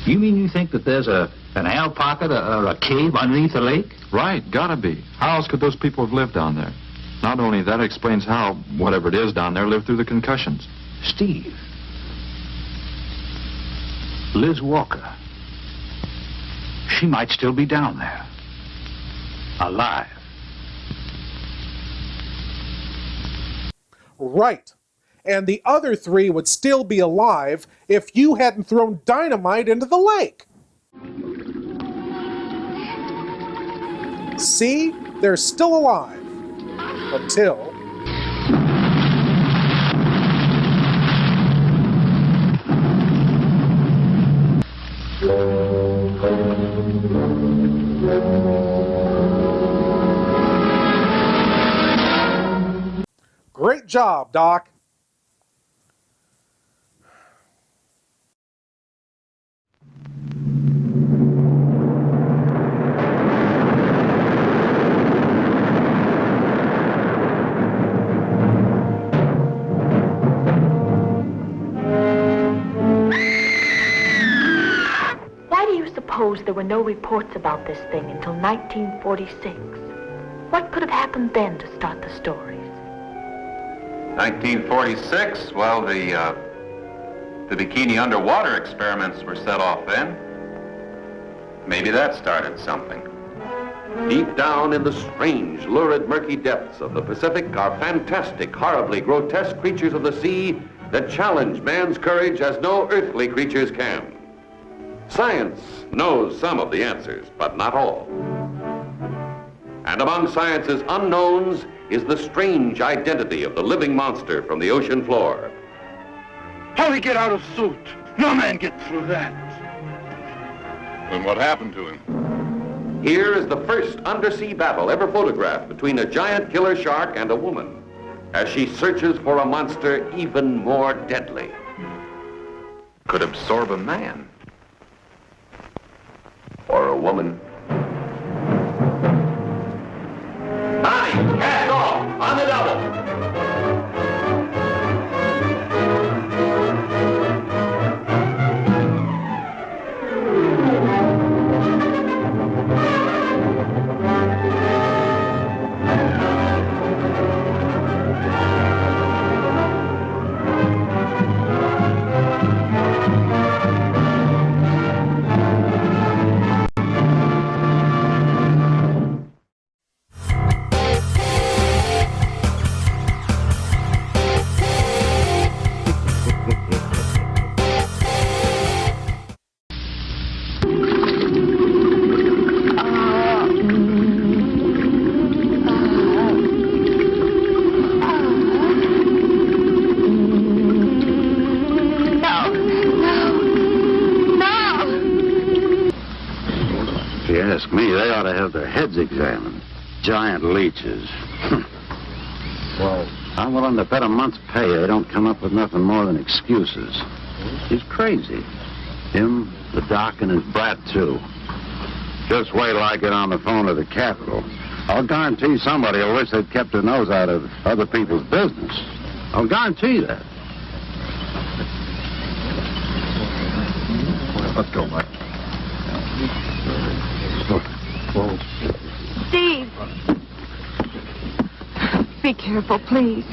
You mean you think that there's an air pocket or a cave underneath the lake? Right, gotta be. How else could those people have lived down there? Not only that, it explains how, whatever it is down there, lived through the concussions. Steve. Liz Walker. She might still be down there. Alive. Right. And the other three would still be alive if you hadn't thrown dynamite into the lake. See? They're still alive. Until... Great job, Doc. Why do you suppose there were no reports about this thing until 1946? What could have happened then to start the stories? 1946, well, the bikini underwater experiments were set off then. Maybe that started something. Deep down in the strange, lurid, murky depths of the Pacific are fantastic, horribly grotesque creatures of the sea that challenge man's courage as no earthly creatures can. Science knows some of the answers, but not all. And among science's unknowns is the strange identity of the living monster from the ocean floor. How'd he get out of suit? No man gets through that. And what happened to him? Here is the first undersea battle ever photographed between a giant killer shark and a woman, as she searches for a monster even more deadly. Could absorb a man. Or a woman. Bonnie, cast off on the double. ask me, they ought to have their heads examined. Giant leeches. Well, I'm willing to bet a month's pay they don't come up with nothing more than excuses. He's crazy. Him, the doc, and his brat, too. Just wait till I get on the phone to the Capitol. I'll guarantee somebody will wish they'd kept their nose out of other people's business. I'll guarantee that. Let's go, Mike. Steve! Be careful, please.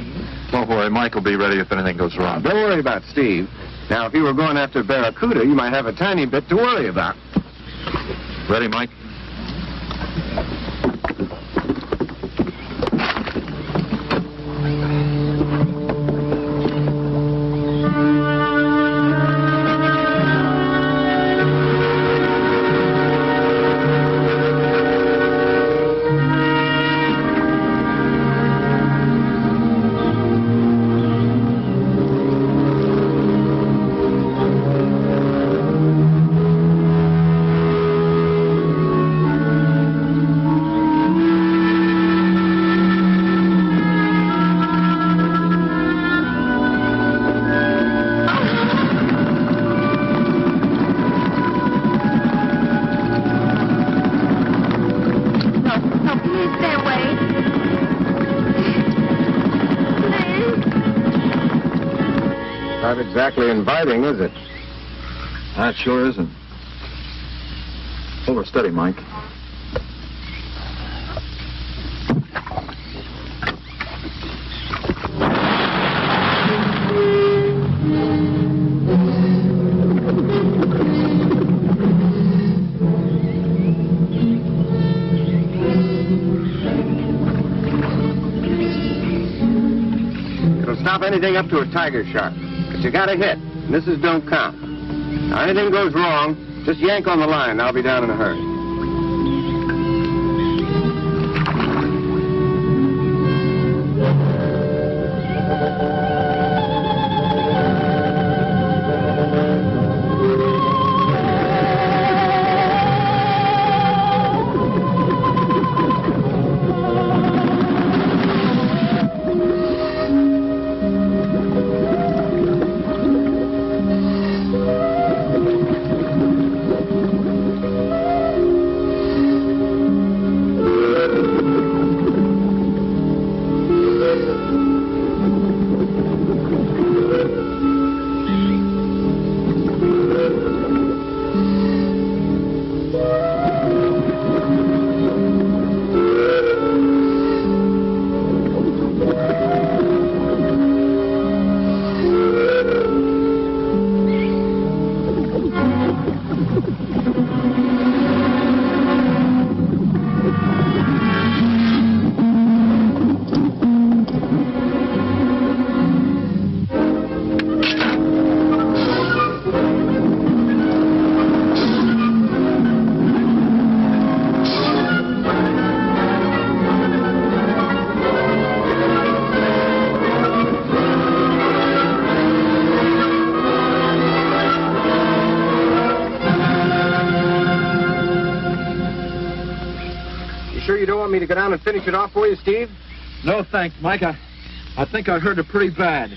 Don't worry, Mike will be ready if anything goes wrong. Don't worry about Steve. Now, if you were going after Barracuda, you might have a tiny bit to worry about. Ready, Mike? Not exactly inviting, is it? That sure isn't. Hold her steady, Mike. It'll stop anything up to a tiger shark. But you got a hit. Misses don't count. Now, anything goes wrong, just yank on the line. I'll be down in a hurry. Me to go down and finish it off for you, Steve? No, thanks, Mike. I think I hurt it pretty bad.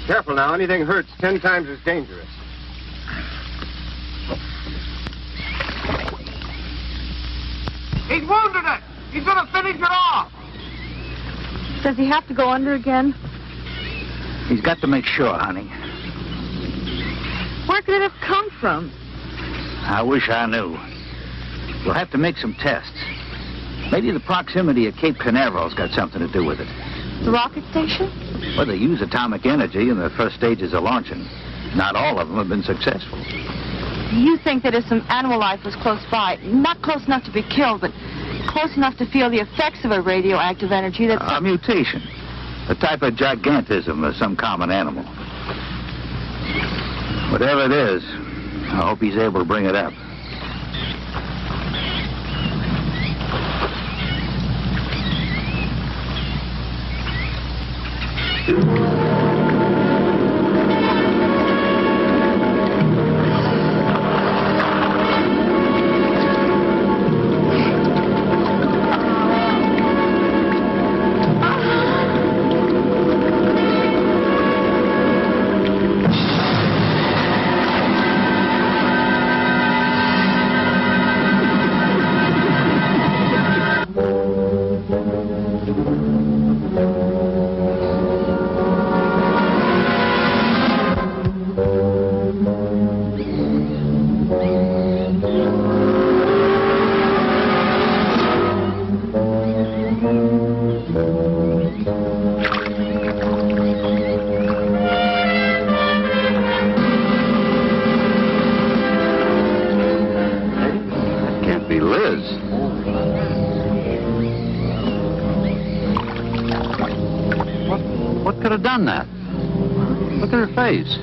Careful now. Anything hurts 10 times as dangerous. He's wounded it. He's going to finish it off. Does he have to go under again? He's got to make sure, honey. Where could it have come from? I wish I knew. We'll have to make some tests. Maybe the proximity of Cape Canaveral's got something to do with it. The rocket station? Well, they use atomic energy in the first stages of launching. Not all of them have been successful. You think that if some animal life was close by, not close enough to be killed, but close enough to feel the effects of a radioactive energy that... A mutation. A type of gigantism of some common animal. Whatever it is, I hope he's able to bring it up. done that. Look at her face.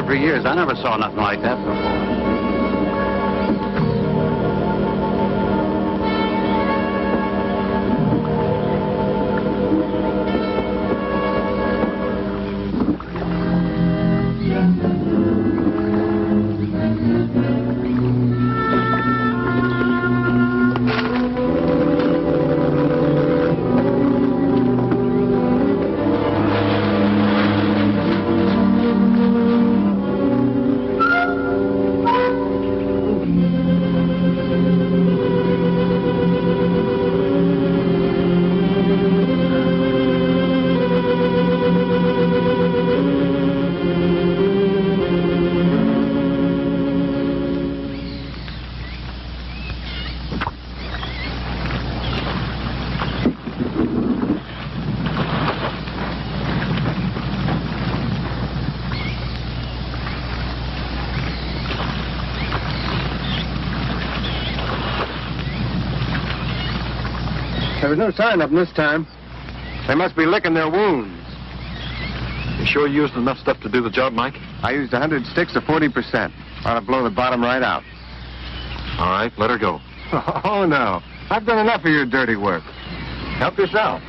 For years. I never saw nothing like that before. There was no sign of them this time. They must be licking their wounds. You sure you used enough stuff to do the job, Mike? I used 100 sticks of 40%. Ought to blow the bottom right out. All right, let her go. Oh, no. I've done enough of your dirty work. Help yourself.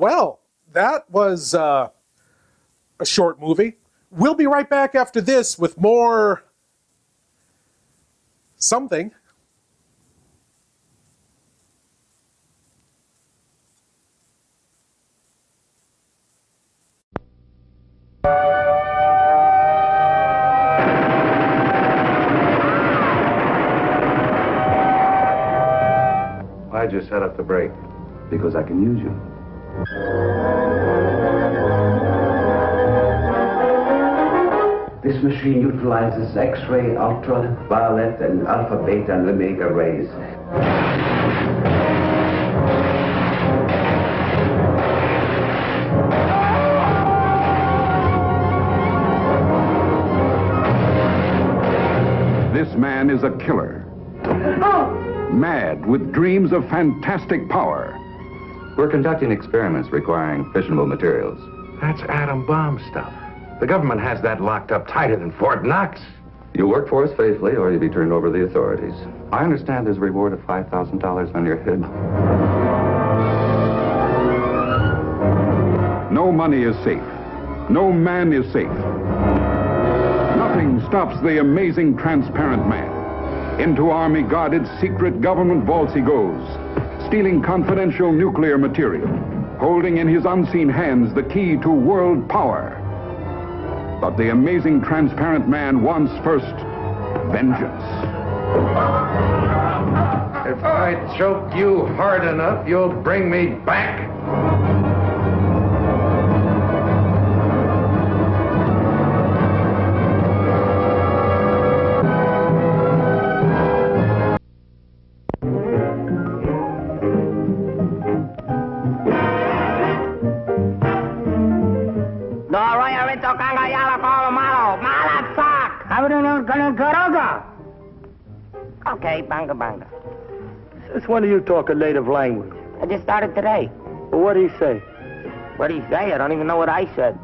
Well, that was a short movie. We'll be right back after this with more something. Why'd you set up the brake? Because I can use you. This machine utilizes X-ray, ultraviolet, and alpha, beta, and omega rays. man is a killer. Mad with dreams of fantastic power. We're conducting experiments requiring fissionable materials. That's atom bomb stuff. The government has that locked up tighter than Fort Knox. You work for us faithfully, or you'll be turned over to the authorities. I understand there's a reward of $5,000 on your head. No money is safe. No man is safe. Nothing stops the amazing transparent man. Into army-guarded secret government vaults he goes, stealing confidential nuclear material, holding in his unseen hands the key to world power. But the amazing transparent man wants first vengeance. If I choke you hard enough, you'll bring me back. Okay, banga banga. Since when do you talk a native language? I just started today. Well, what did he say? What did he say? I don't even know what I said.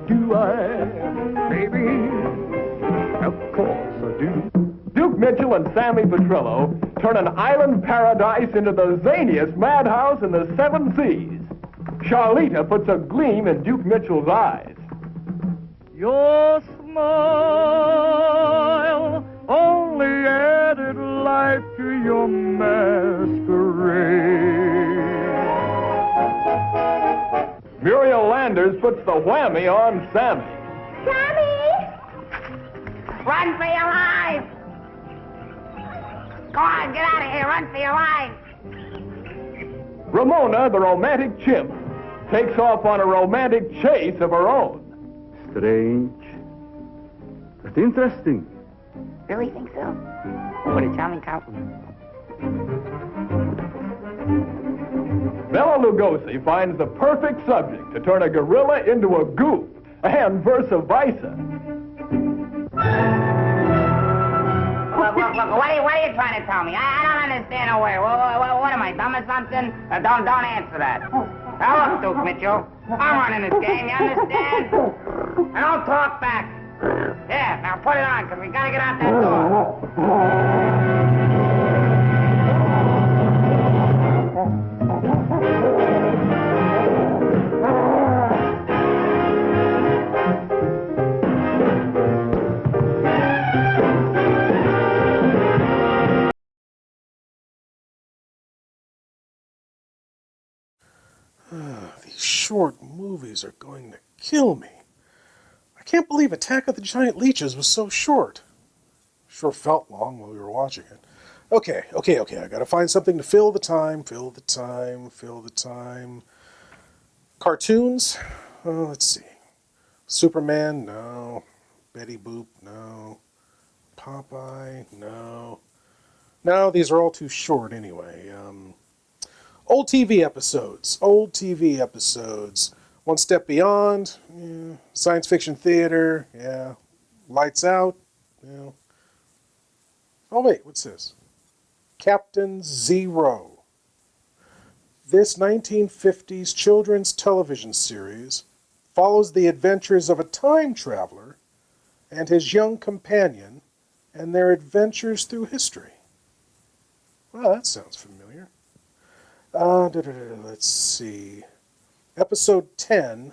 Do I, baby? Of course I do. Duke Mitchell and Sammy Petrillo turn an island paradise into the zaniest madhouse in the 7 seas. Charlita puts a gleam in Duke Mitchell's eyes. Your smile only added life to your masquerade. Muriel Landers puts the whammy on Sammy. Sammy! Run for your life! Go on, get out of here. Run for your life. Ramona, the romantic chimp, takes off on a romantic chase of her own. Strange. But interesting. Really think so? What a charming compliment. Bela Lugosi finds the perfect subject to turn a gorilla into a goof, and versa versa. Look, what are you trying to tell me? I don't understand a word. What am I, dumb or something? Don't answer that. Now look, Duke Mitchell, I'm running this game, you understand? And don't talk back. Yeah, now put it on, because we gotta get out that door. These short movies are going to kill me. I can't believe Attack of the Giant Leeches was so short. Sure felt long while we were watching it. Okay. I gotta find something to fill the time. Cartoons? Oh, let's see. Superman? No. Betty Boop? No. Popeye? No. No, these are all too short anyway. Old TV episodes. One Step Beyond. Yeah. Science fiction theater. Yeah. Lights Out. Yeah. Oh, wait. What's this? Captain Zero. This 1950s children's television series follows the adventures of a time traveler and his young companion and their adventures through history. Well, that sounds familiar. Let's see. Episode 10,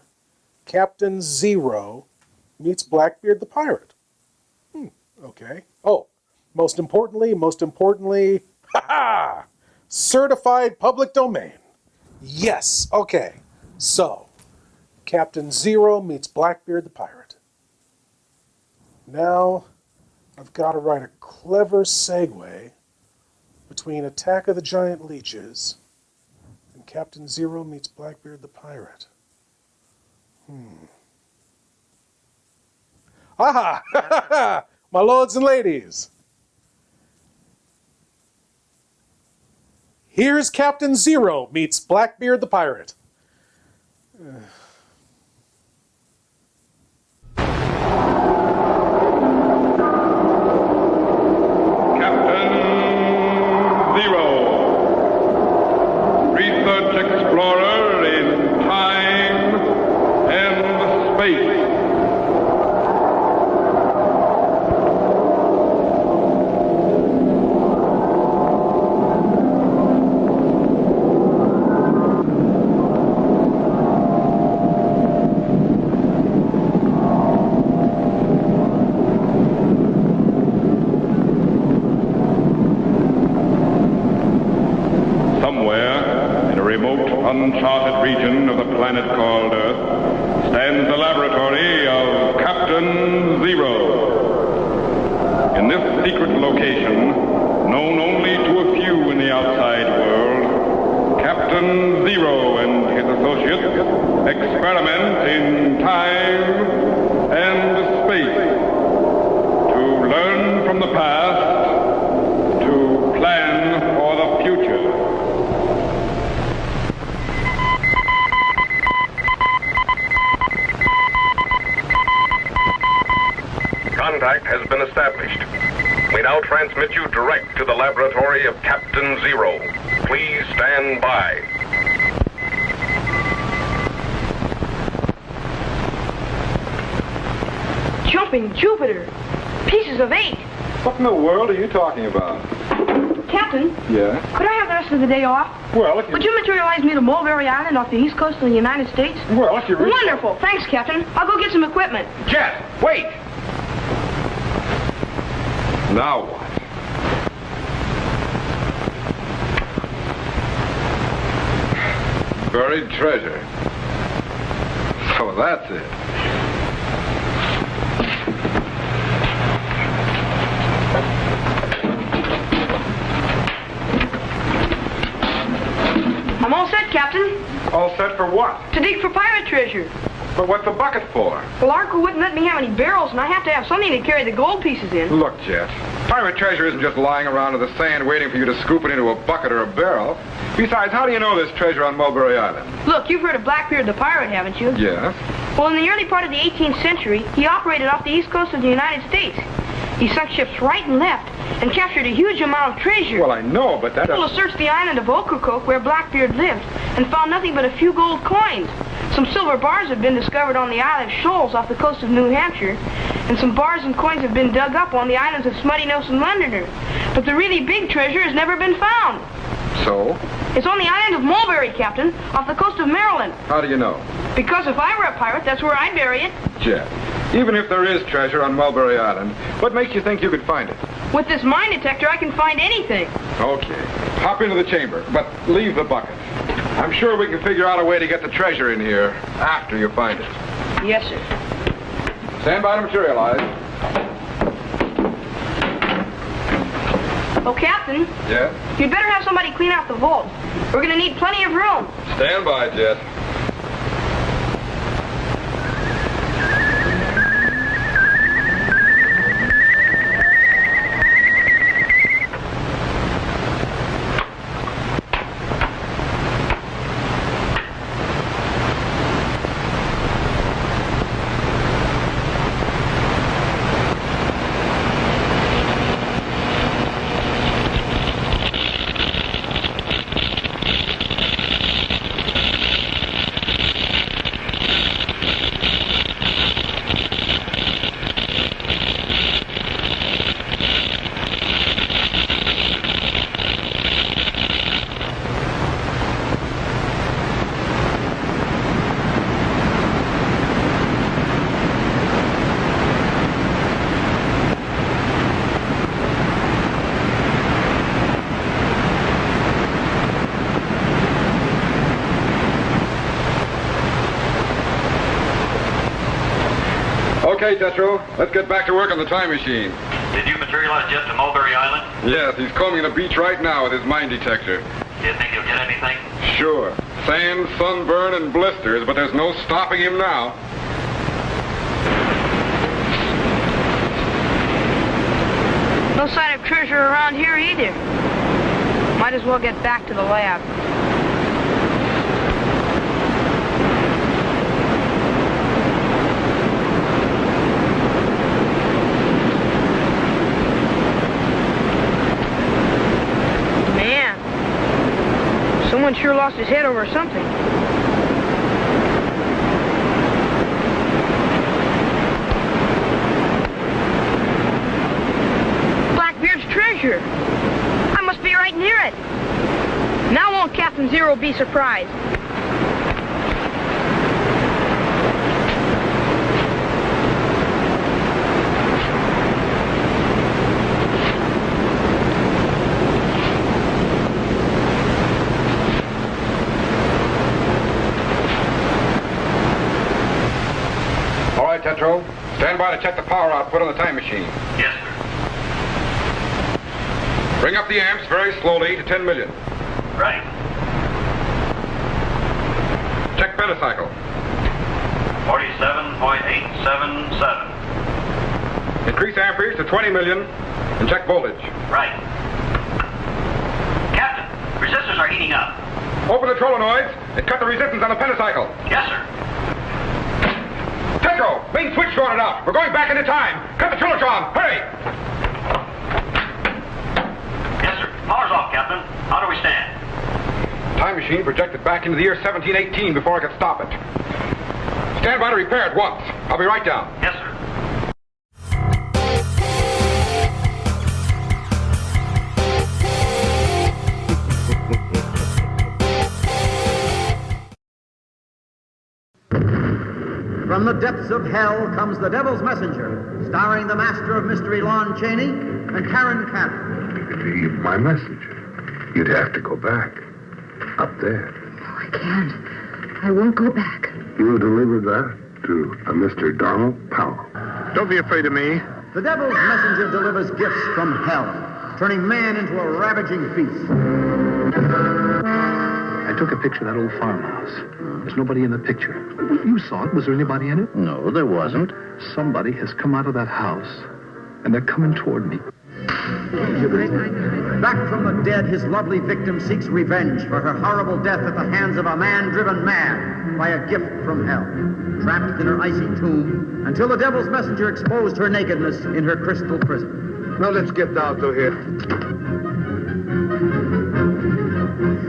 Captain Zero meets Blackbeard the pirate. Okay. Oh, most importantly, certified public domain. Yes, okay. So, Captain Zero meets Blackbeard the pirate. Now, I've got to write a clever segue between Attack of the Giant Leeches and Captain Zero meets Blackbeard the pirate. Aha! My lords and ladies. Here's Captain Zero meets Blackbeard the pirate. Uncharted region of the planet called Earth stands the laboratory of Captain Zero. In this secret location, known only to a few in the outside world, Captain Zero and his associates experiment in time and space to learn from the past, to plan for the future. Contact has been established. We now transmit you direct to the laboratory of Captain Zero. Please stand by. Jumping Jupiter! Pieces of 8! What in the world are you talking about? Captain? Yeah? Could I have the rest of the day off? Well, if you... Would you materialize me to Mulberry Island off the east coast of the United States? Well, if you really... Wonderful! Thanks, Captain. I'll go get some equipment. Jet, wait! Now what? Buried treasure. So that's it. I'm all set, Captain. All set for what? To dig for pirate treasure. But what's the bucket for? Well, Arco wouldn't let me have any barrels, and I have to have something to carry the gold pieces in. Look, Jet, pirate treasure isn't just lying around in the sand waiting for you to scoop it into a bucket or a barrel. Besides, how do you know there's treasure on Mulberry Island? Look, you've heard of Blackbeard the pirate, haven't you? Yes. Well, in the early part of the 18th century, he operated off the east coast of the United States. He sunk ships right and left and captured a huge amount of treasure. Well, I know, but that... People searched the island of Ocracoke, where Blackbeard lived, and found nothing but a few gold coins. Some silver bars have been discovered on the Isle of Shoals off the coast of New Hampshire, and some bars and coins have been dug up on the islands of Smutty Nose and Londoner. But the really big treasure has never been found. So? It's on the island of Mulberry, Captain, off the coast of Maryland. How do you know? Because if I were a pirate, that's where I'd bury it. Jet, even if there is treasure on Mulberry Island, what makes you think you could find it? With this mine detector, I can find anything. Okay. Hop into the chamber, but leave the bucket. I'm sure we can figure out a way to get the treasure in here after you find it. Yes, sir. Stand by to materialize. Oh, Captain. Yeah? You'd better have somebody clean out the vault. We're going to need plenty of room. Stand by, Jet. Okay, Tetro, let's get back to work on the time machine. Did you materialize Jet to Mulberry Island? Yes, he's combing the beach right now with his mine detector. Do you think he'll get anything? Sure. Sand, sunburn, and blisters, but there's no stopping him now. No sign of treasure around here either. Might as well get back to the lab. sure lost his head over something. Blackbeard's treasure. I must be right near it. Now won't Captain Zero be surprised? Tetro, stand by to check the power output on the time machine. Yes, sir. Bring up the amps very slowly to 10 million. Right. Check pentacycle. 47.877. Increase amperage to 20 million and check voltage. Right. Captain, resistors are heating up. Open the solenoids and cut the resistance on the pentacycle. Yes, sir. Tetro, main switch shorted out. We're going back into time. Cut the Chulotron. Hurry! Yes, sir. Power's off, Captain. How do we stand? Time machine projected back into the year 1718 before I could stop it. Stand by to repair it once. I'll be right down. Yes, sir. From the depths of hell comes The Devil's Messenger, starring the master of mystery Lon Chaney and Karen Cannon. My messenger. You'd have to go back. Up there. No, I can't. I won't go back. You'll deliver that to a Mr. Donald Powell. Don't be afraid of me. The Devil's Messenger delivers gifts from hell, turning man into a ravaging beast. I took a picture of that old farmhouse. There's nobody in the picture. You saw it. Was there anybody in it? No, there wasn't. Somebody has come out of that house, and they're coming toward me. Back from the dead, his lovely victim seeks revenge for her horrible death at the hands of a man driven mad by a gift from hell. Trapped in her icy tomb until the Devil's Messenger exposed her nakedness in her crystal prison. Now let's get down to it.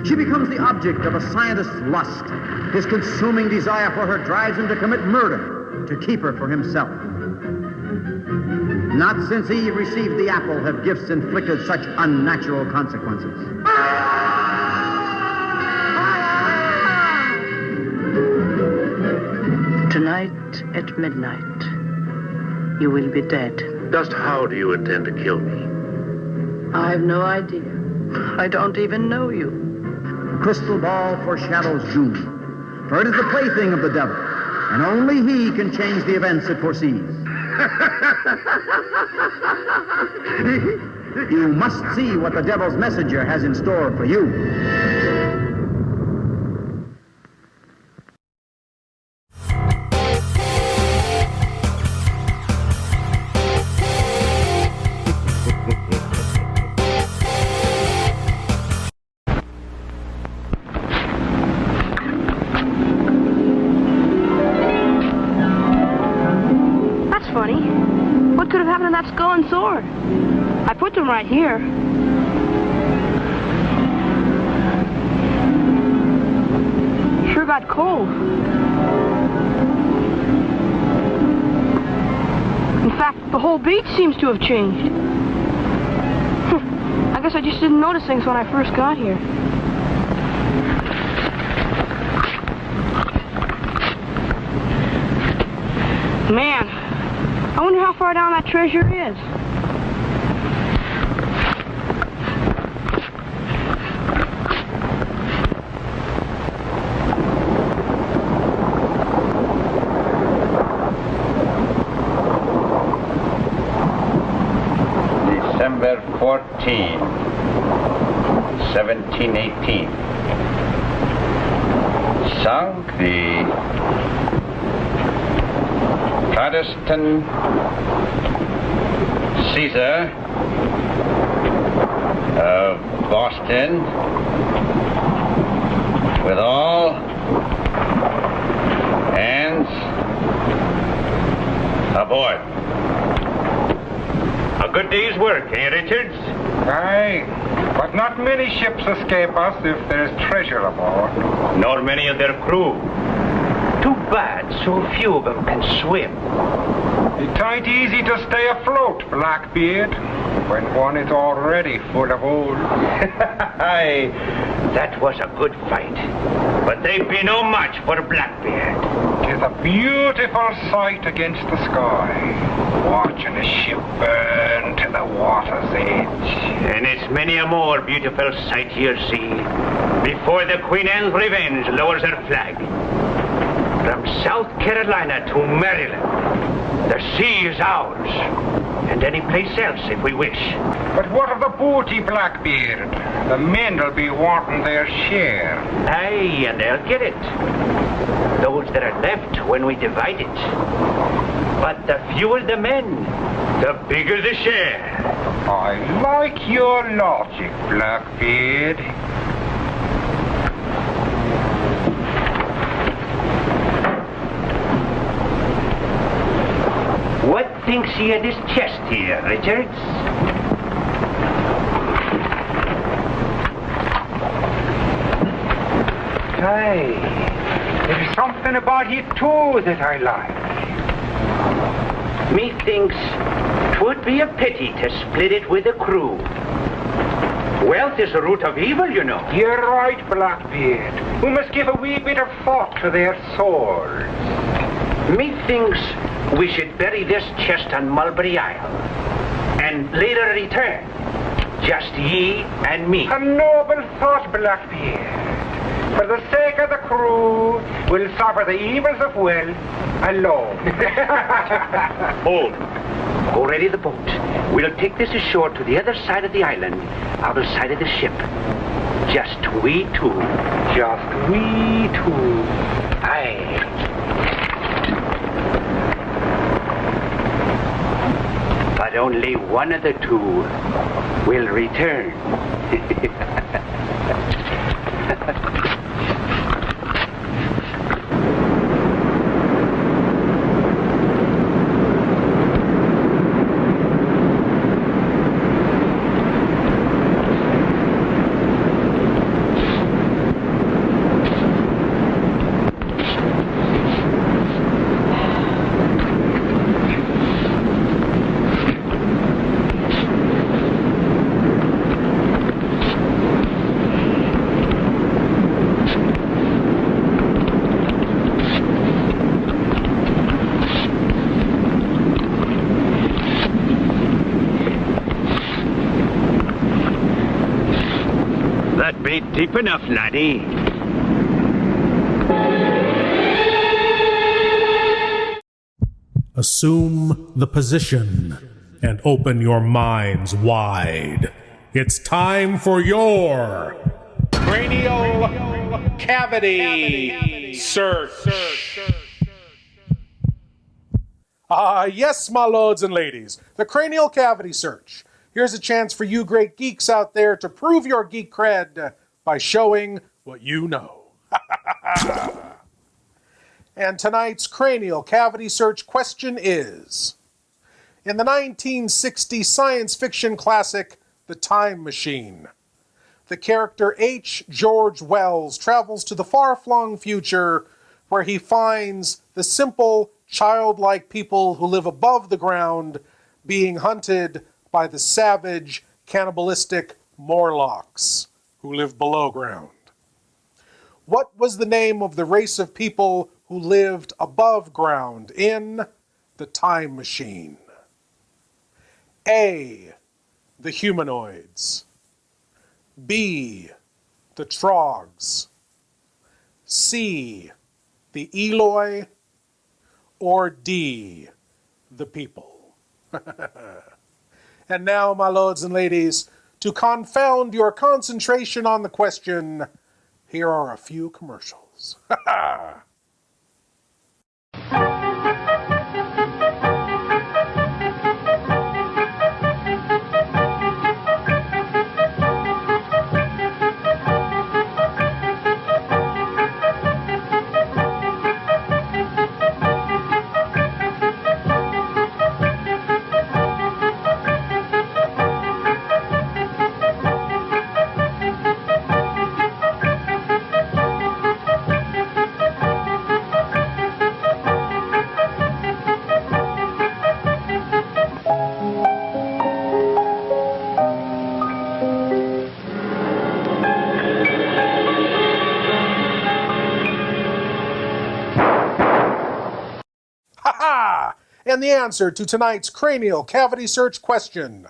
She becomes the object of a scientist's lust. His consuming desire for her drives him to commit murder to keep her for himself. Not since Eve received the apple have gifts inflicted such unnatural consequences. Tonight at midnight, you will be dead. Just how do you intend to kill me? I've no idea. I don't even know you. Crystal ball foreshadows doom, for it is the plaything of the devil, and only he can change the events it foresees. You must see what the Devil's Messenger has in store for you. That skull and sword. I put them right here. Sure got cold. In fact, the whole beach seems to have changed. I guess I just didn't notice things when I first got here. Man, I wonder how far down that treasure is. December 14, 1718. Sunk the Protestant Caesar of Boston with all hands aboard. A good day's work, eh, Richards? Aye, but not many ships escape us if there's treasure aboard. Nor many of their crew. Too bad so few of them can swim. It ain't easy to stay afloat, Blackbeard, when one is already full of old. Aye, that was a good fight. But they'd be no match for Blackbeard. Tis a beautiful sight against the sky, watching a ship burn to the water's edge. And it's many a more beautiful sight you'll see before the Queen Anne's Revenge lowers her flag. From South Carolina to Maryland, the sea is ours, and any place else if we wish. But what of the booty, Blackbeard? The men'll be wanting their share. Aye, and they'll get it. Those that are left when we divide it. But the fewer the men, the bigger the share. I like your logic, Blackbeard. What thinks ye of this chest here, Richards? Aye, there's something about it too that I like. Methinks 'twould be a pity to split it with the crew. Wealth is the root of evil, you know. You're right, Blackbeard. We must give a wee bit of thought to their souls. Methinks we should bury this chest on Mulberry Isle, and later return, just ye and me. A noble thought, Blackbeard. For the sake of the crew, we'll suffer the evils of wealth alone. Hold. Go ready the boat. We'll take this ashore to the other side of the island, other side of the ship. Just we two. Just we two. Aye. But only one of the two will return. Deep enough, laddie. Assume the position and open your minds wide. It's time for your cranial cavity search. Yes, my lords and ladies, the cranial cavity search. Here's a chance for you great geeks out there to prove your geek cred by showing what you know. And tonight's cranial cavity search question is, in the 1960 science fiction classic, The Time Machine, the character H. George Wells travels to the far-flung future where he finds the simple, childlike people who live above the ground being hunted by the savage, cannibalistic Morlocks who live below ground. What was the name of the race of people who lived above ground in The Time Machine? A, the humanoids. B, the Trogs. C, the Eloi. Or D, the people. And now, my lords and ladies, to confound your concentration on the question, here are a few commercials. And the answer to tonight's cranial cavity search question: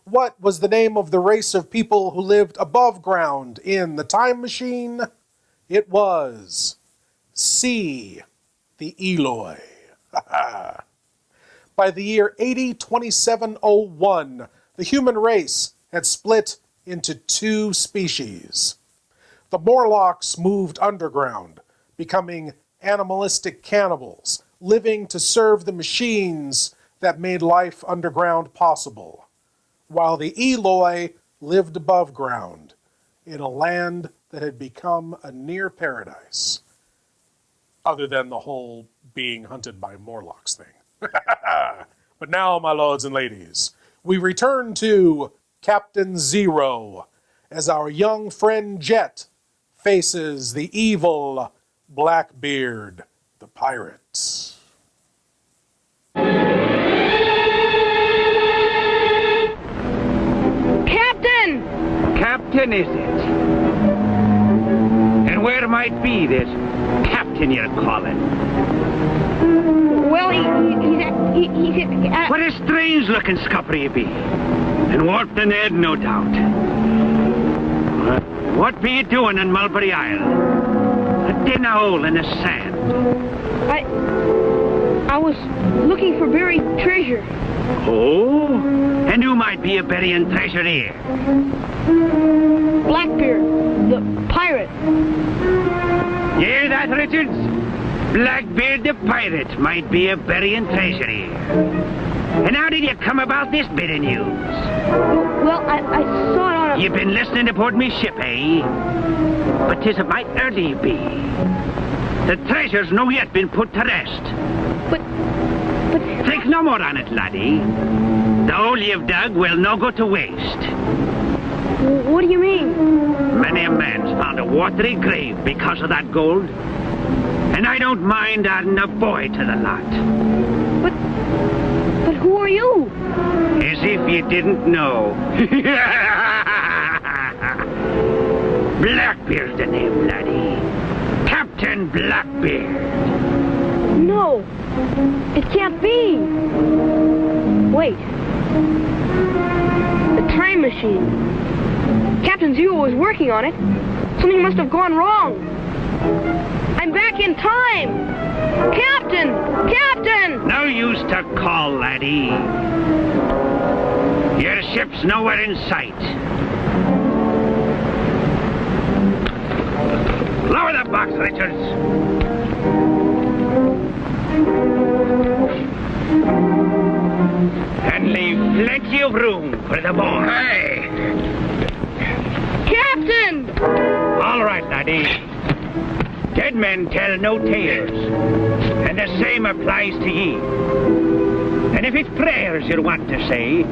what was the name of the race of people who lived above ground in the time machine? It was C, the Eloi. By the year 802701, the human race had split into two species. The Morlocks moved underground, becoming animalistic cannibals, living to serve the machines that made life underground possible, while the Eloi lived above ground in a land that had become a near paradise, other than the whole being hunted by Morlocks thing. But now, my lords and ladies, we return to Captain Zero as our young friend Jet faces the evil Blackbeard, the pirate. Captain! Captain, is it? And where might be this captain you're calling? Well, he's What a strange-looking scupper you be. And warped in head, no doubt. What be you doing in Mulberry Isle? A dinner hole in the sand. I was looking for buried treasure. Oh? And who might be a burying treasure here? Blackbeard, the pirate. Hear that, Richards? Blackbeard the pirate might be a burying treasure here. And how did you come about this bit of news? Well, I saw it on a... You've been listening aboard me ship, eh? But 'tis a mite early you be. The treasure's no yet been put to rest. But... Think no more on it, laddie. The hole you've dug will no go to waste. What do you mean? Many a man's found a watery grave because of that gold. And I don't mind adding a boy to the lot. But who are you? As if you didn't know. Blackbeard's the name, laddie. Captain Blackbeard. No, it can't be. Wait. The time machine. Captain Zero was working on it. Something must have gone wrong. I'm back in time! Captain! Captain! No use to call, laddie. Your ship's nowhere in sight. Lower the box, Richards. And leave plenty of room for the boy. Hey! Captain! All right, laddie. Dead men tell no tales, and the same applies to ye. And if it's prayers you want to say,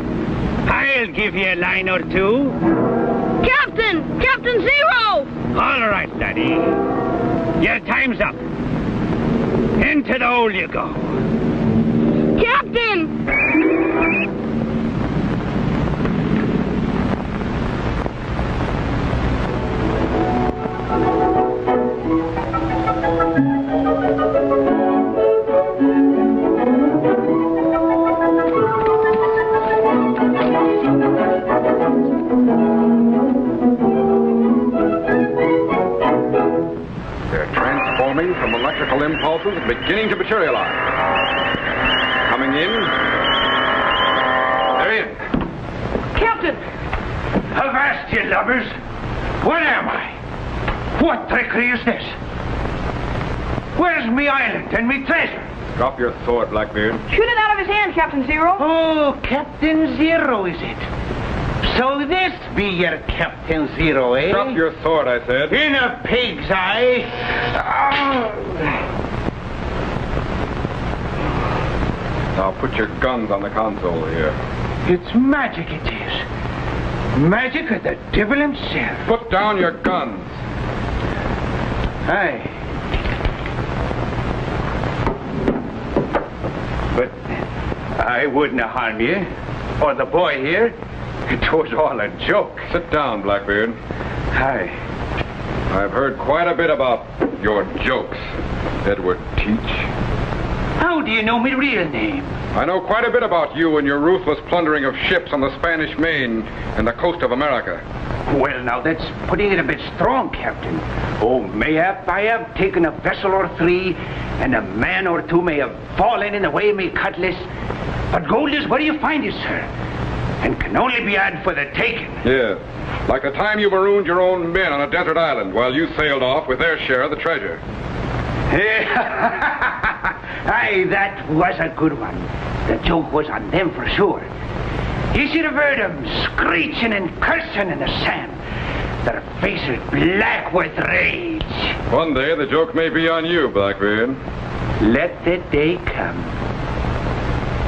I'll give you a line or two. Captain! Captain Zero! All right, laddie. Your time's up. Into the hole you go. Captain! From electrical impulses beginning to materialize. Coming in. They're in. Captain! Avast, you lubbers! What am I? What trickery is this? Where's me island and me treasure? Drop your sword, Blackbeard. Shoot it out of his hand, Captain Zero. Oh, Captain Zero, is it? So this be your Captain Zero, eh? Drop your sword, I said. In a pig's eye. Now put your guns on the console here. It's magic, it is. Magic of the devil himself. Put down your guns. Aye. But I wouldn't harm you, or the boy here. It was all a joke. Sit down, Blackbeard. Aye. I've heard quite a bit about your jokes, Edward Teach. How do you know my real name? I know quite a bit about you and your ruthless plundering of ships on the Spanish Main and the coast of America. Well, now, that's putting it a bit strong, Captain. Oh, mayhap I have taken a vessel or three, and a man or two may have fallen in the way of me cutlass. But gold is where you find it, sir, and can only be had for the taking. Yeah, like the time you marooned your own men on a desert island while you sailed off with their share of the treasure. Aye, that was a good one. The joke was on them for sure. You should have heard them screeching and cursing in the sand. Their faces black with rage. One day the joke may be on you, Blackbeard. Let the day come.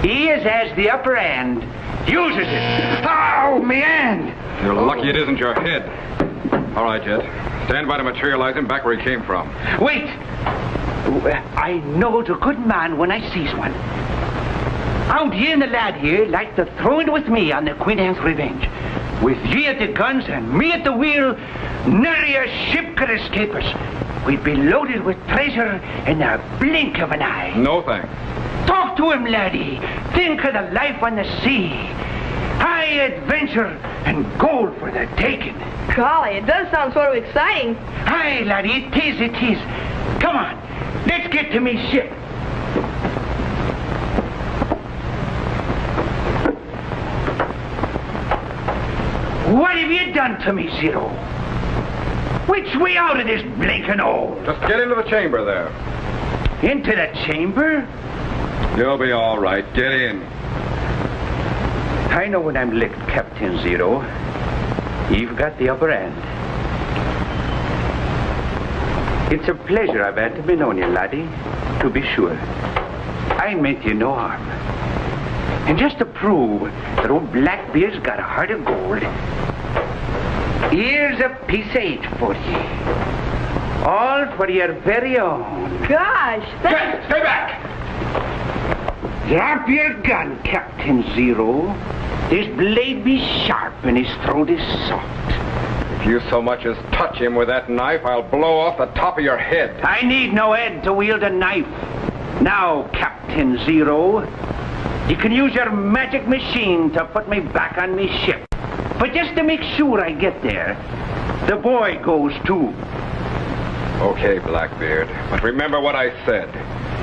He has the upper hand. Uses it. Ow, me hand! You're lucky it isn't your head. All right, Jet. Stand by to materialize him back where he came from. Wait! I knows a good man when I sees one. Out ye and the lad here like to throw it with me on the Queen Anne's Revenge. With ye at the guns and me at the wheel, nary a ship could escape us. We'd be loaded with treasure in the blink of an eye. No thanks. Talk to him, laddie. Think of the life on the sea. High adventure and gold for the taking. Golly, it does sound sort of exciting. Aye, laddie, it is. Come on, let's get to me ship. What have you done to me, Zero? Which way out of this blinking hole? Just get into the chamber there. Into the chamber? You'll be all right. Get in. I know when I'm licked, Captain Zero. You've got the upper hand. It's a pleasure I've had to be known you, laddie, to be sure. I meant you no harm. And just to prove that old Blackbeard's got a heart of gold, here's a piece of eight for you. All for your very own. Gosh, that's... Stay back! Drop your gun, Captain Zero. His blade be sharp and his throat is soft. If you so much as touch him with that knife, I'll blow off the top of your head. I need no head to wield a knife. Now, Captain Zero, you can use your magic machine to put me back on me ship. But just to make sure I get there, the boy goes too. Okay, Blackbeard, but remember what I said.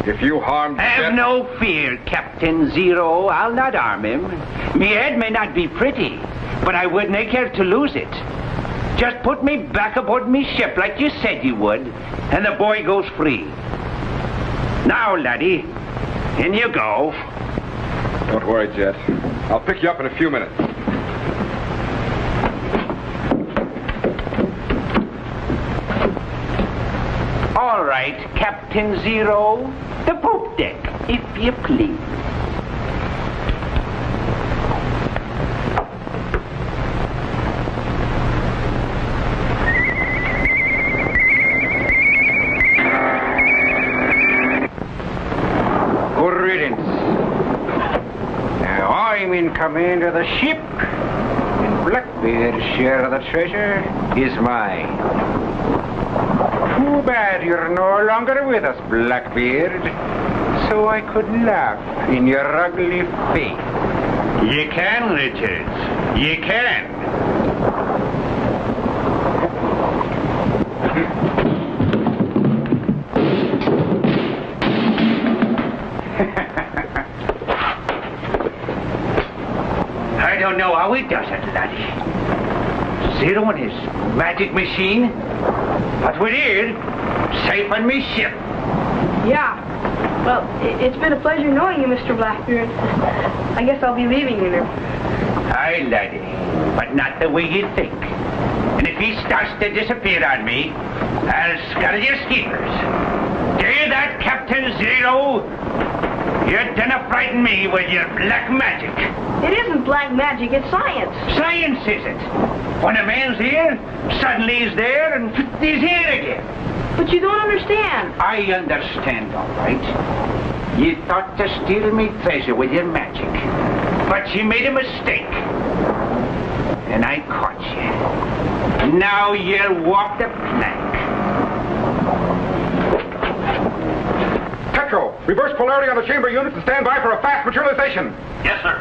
If you harm... Have no fear, Captain Zero. I'll not harm him. Me head may not be pretty, but I wouldn't care to lose it. Just put me back aboard me ship like you said you would, and the boy goes free. Now, laddie, in you go. Don't worry, Jet. I'll pick you up in a few minutes. All right, Captain Zero. The poop deck, if you please. Good riddance. Now I'm in command of the ship, and Blackbeard's share of the treasure is mine. Too bad you're no longer with us, Blackbeard, so I could laugh in your ugly face. You can, Leeches. You can. I don't know how he does it, laddie. Zero and his magic machine. But we're here, safe on me ship. Yeah. Well, it's been a pleasure knowing you, Mr. Blackbeard. I guess I'll be leaving you now. Aye, laddie, but not the way you think. And if he starts to disappear on me, I'll scuttle your skeepers. Do you that, Captain Zero? You didn't frighten me with your black magic. It isn't black magic, it's science. Science is it? When a man's here, suddenly he's there, and he's here again. But you don't understand. I understand, all right. You thought to steal me treasure with your magic. But you made a mistake. And I caught you. Now you'll walk the plank. Jetro, reverse polarity on the chamber units and stand by for a fast materialization. Yes, sir.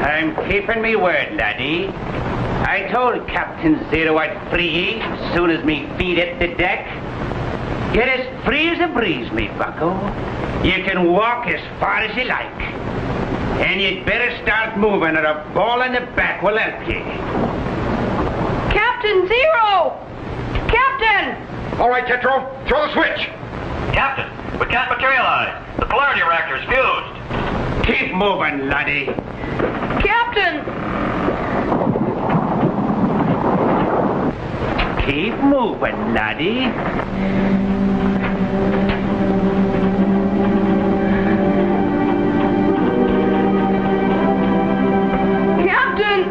I'm keeping me word, laddie. I told Captain Zero I'd free ye as soon as me feet hit the deck. You're as free as a breeze, me bucko. You can walk as far as you like. And you'd better start moving or a ball in the back will help you. Captain Zero! Captain! All right, Jetro, throw the switch. Captain, we can't materialize. The polarity reactor's fused. Keep moving, laddie. Captain! Keep moving, laddie. Captain!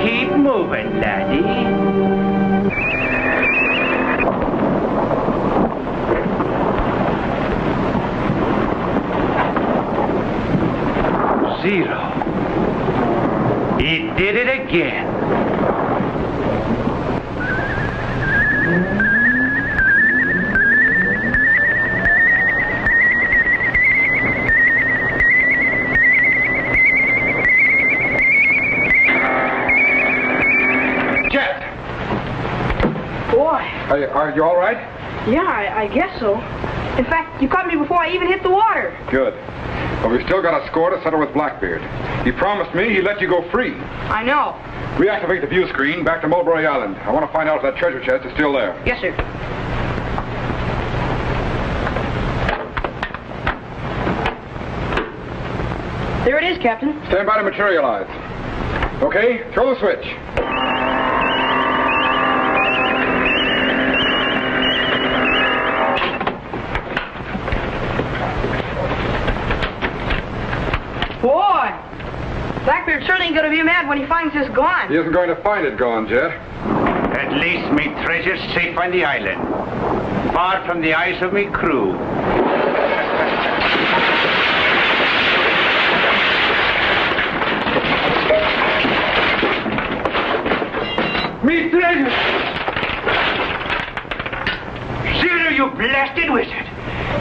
Keep moving, laddie. Zero. He did it again. Jet! Boy. Are you all right? Yeah, I guess so. In fact, you caught me before I even hit the water. Good. But we've still got a score to settle with Blackbeard. He promised me he'd let you go free. I know. Reactivate the view screen back to Mulberry Island. I want to find out if that treasure chest is still there. Yes, sir. There it is, Captain. Stand by to materialize. Okay, throw the switch. Boy! Blackbeard certainly ain't gonna be mad when he finds this gone. He isn't going to find it gone, Jet. At least me treasure's safe on the island. Far from the eyes of me crew. Me treasure! Zero, you blasted wizard!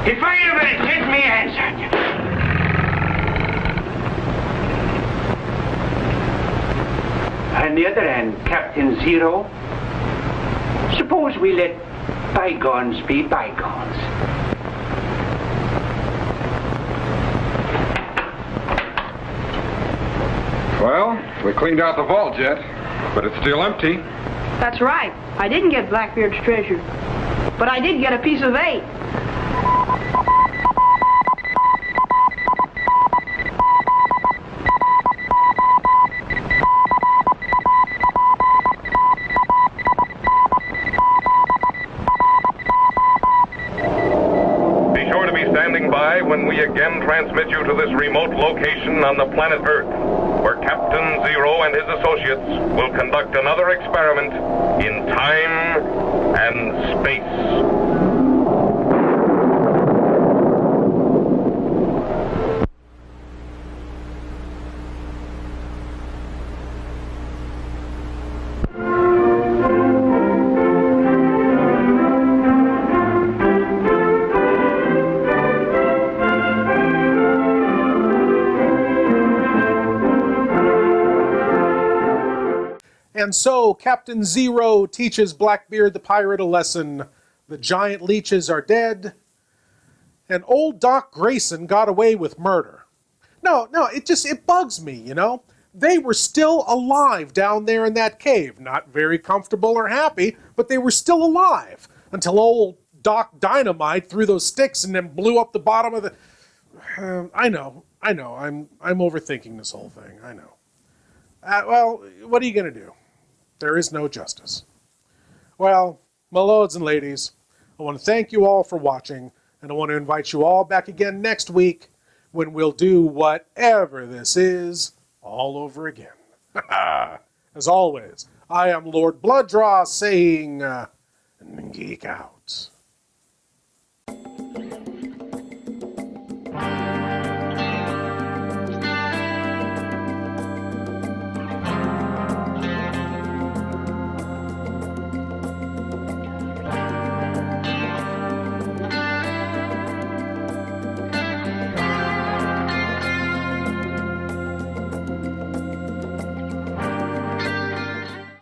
If I ever get me hands on you. On the other hand, Captain Zero, suppose we let bygones be bygones. Well, we cleaned out the vault, Jet, but it's still empty. That's right. I didn't get Blackbeard's treasure. But I did get a piece of 8. Be sure to be standing by when we again transmit you to this remote location on the planet Earth, where Captain Zero and his associates will conduct another experiment in time and space. And so Captain Zero teaches Blackbeard the pirate a lesson. The giant leeches are dead. And old Doc Grayson got away with murder. No, it bugs me, you know? They were still alive down there in that cave. Not very comfortable or happy, but they were still alive. Until old Doc Dynamite threw those sticks and then blew up the bottom of the... I know. I'm overthinking this whole thing. I know. Well, what are you going to do? There is no justice. Well, my lords and ladies, I want to thank you all for watching, and I want to invite you all back again next week when we'll do whatever this is all over again. As always, I am Lord Blood-Rah saying, geek out.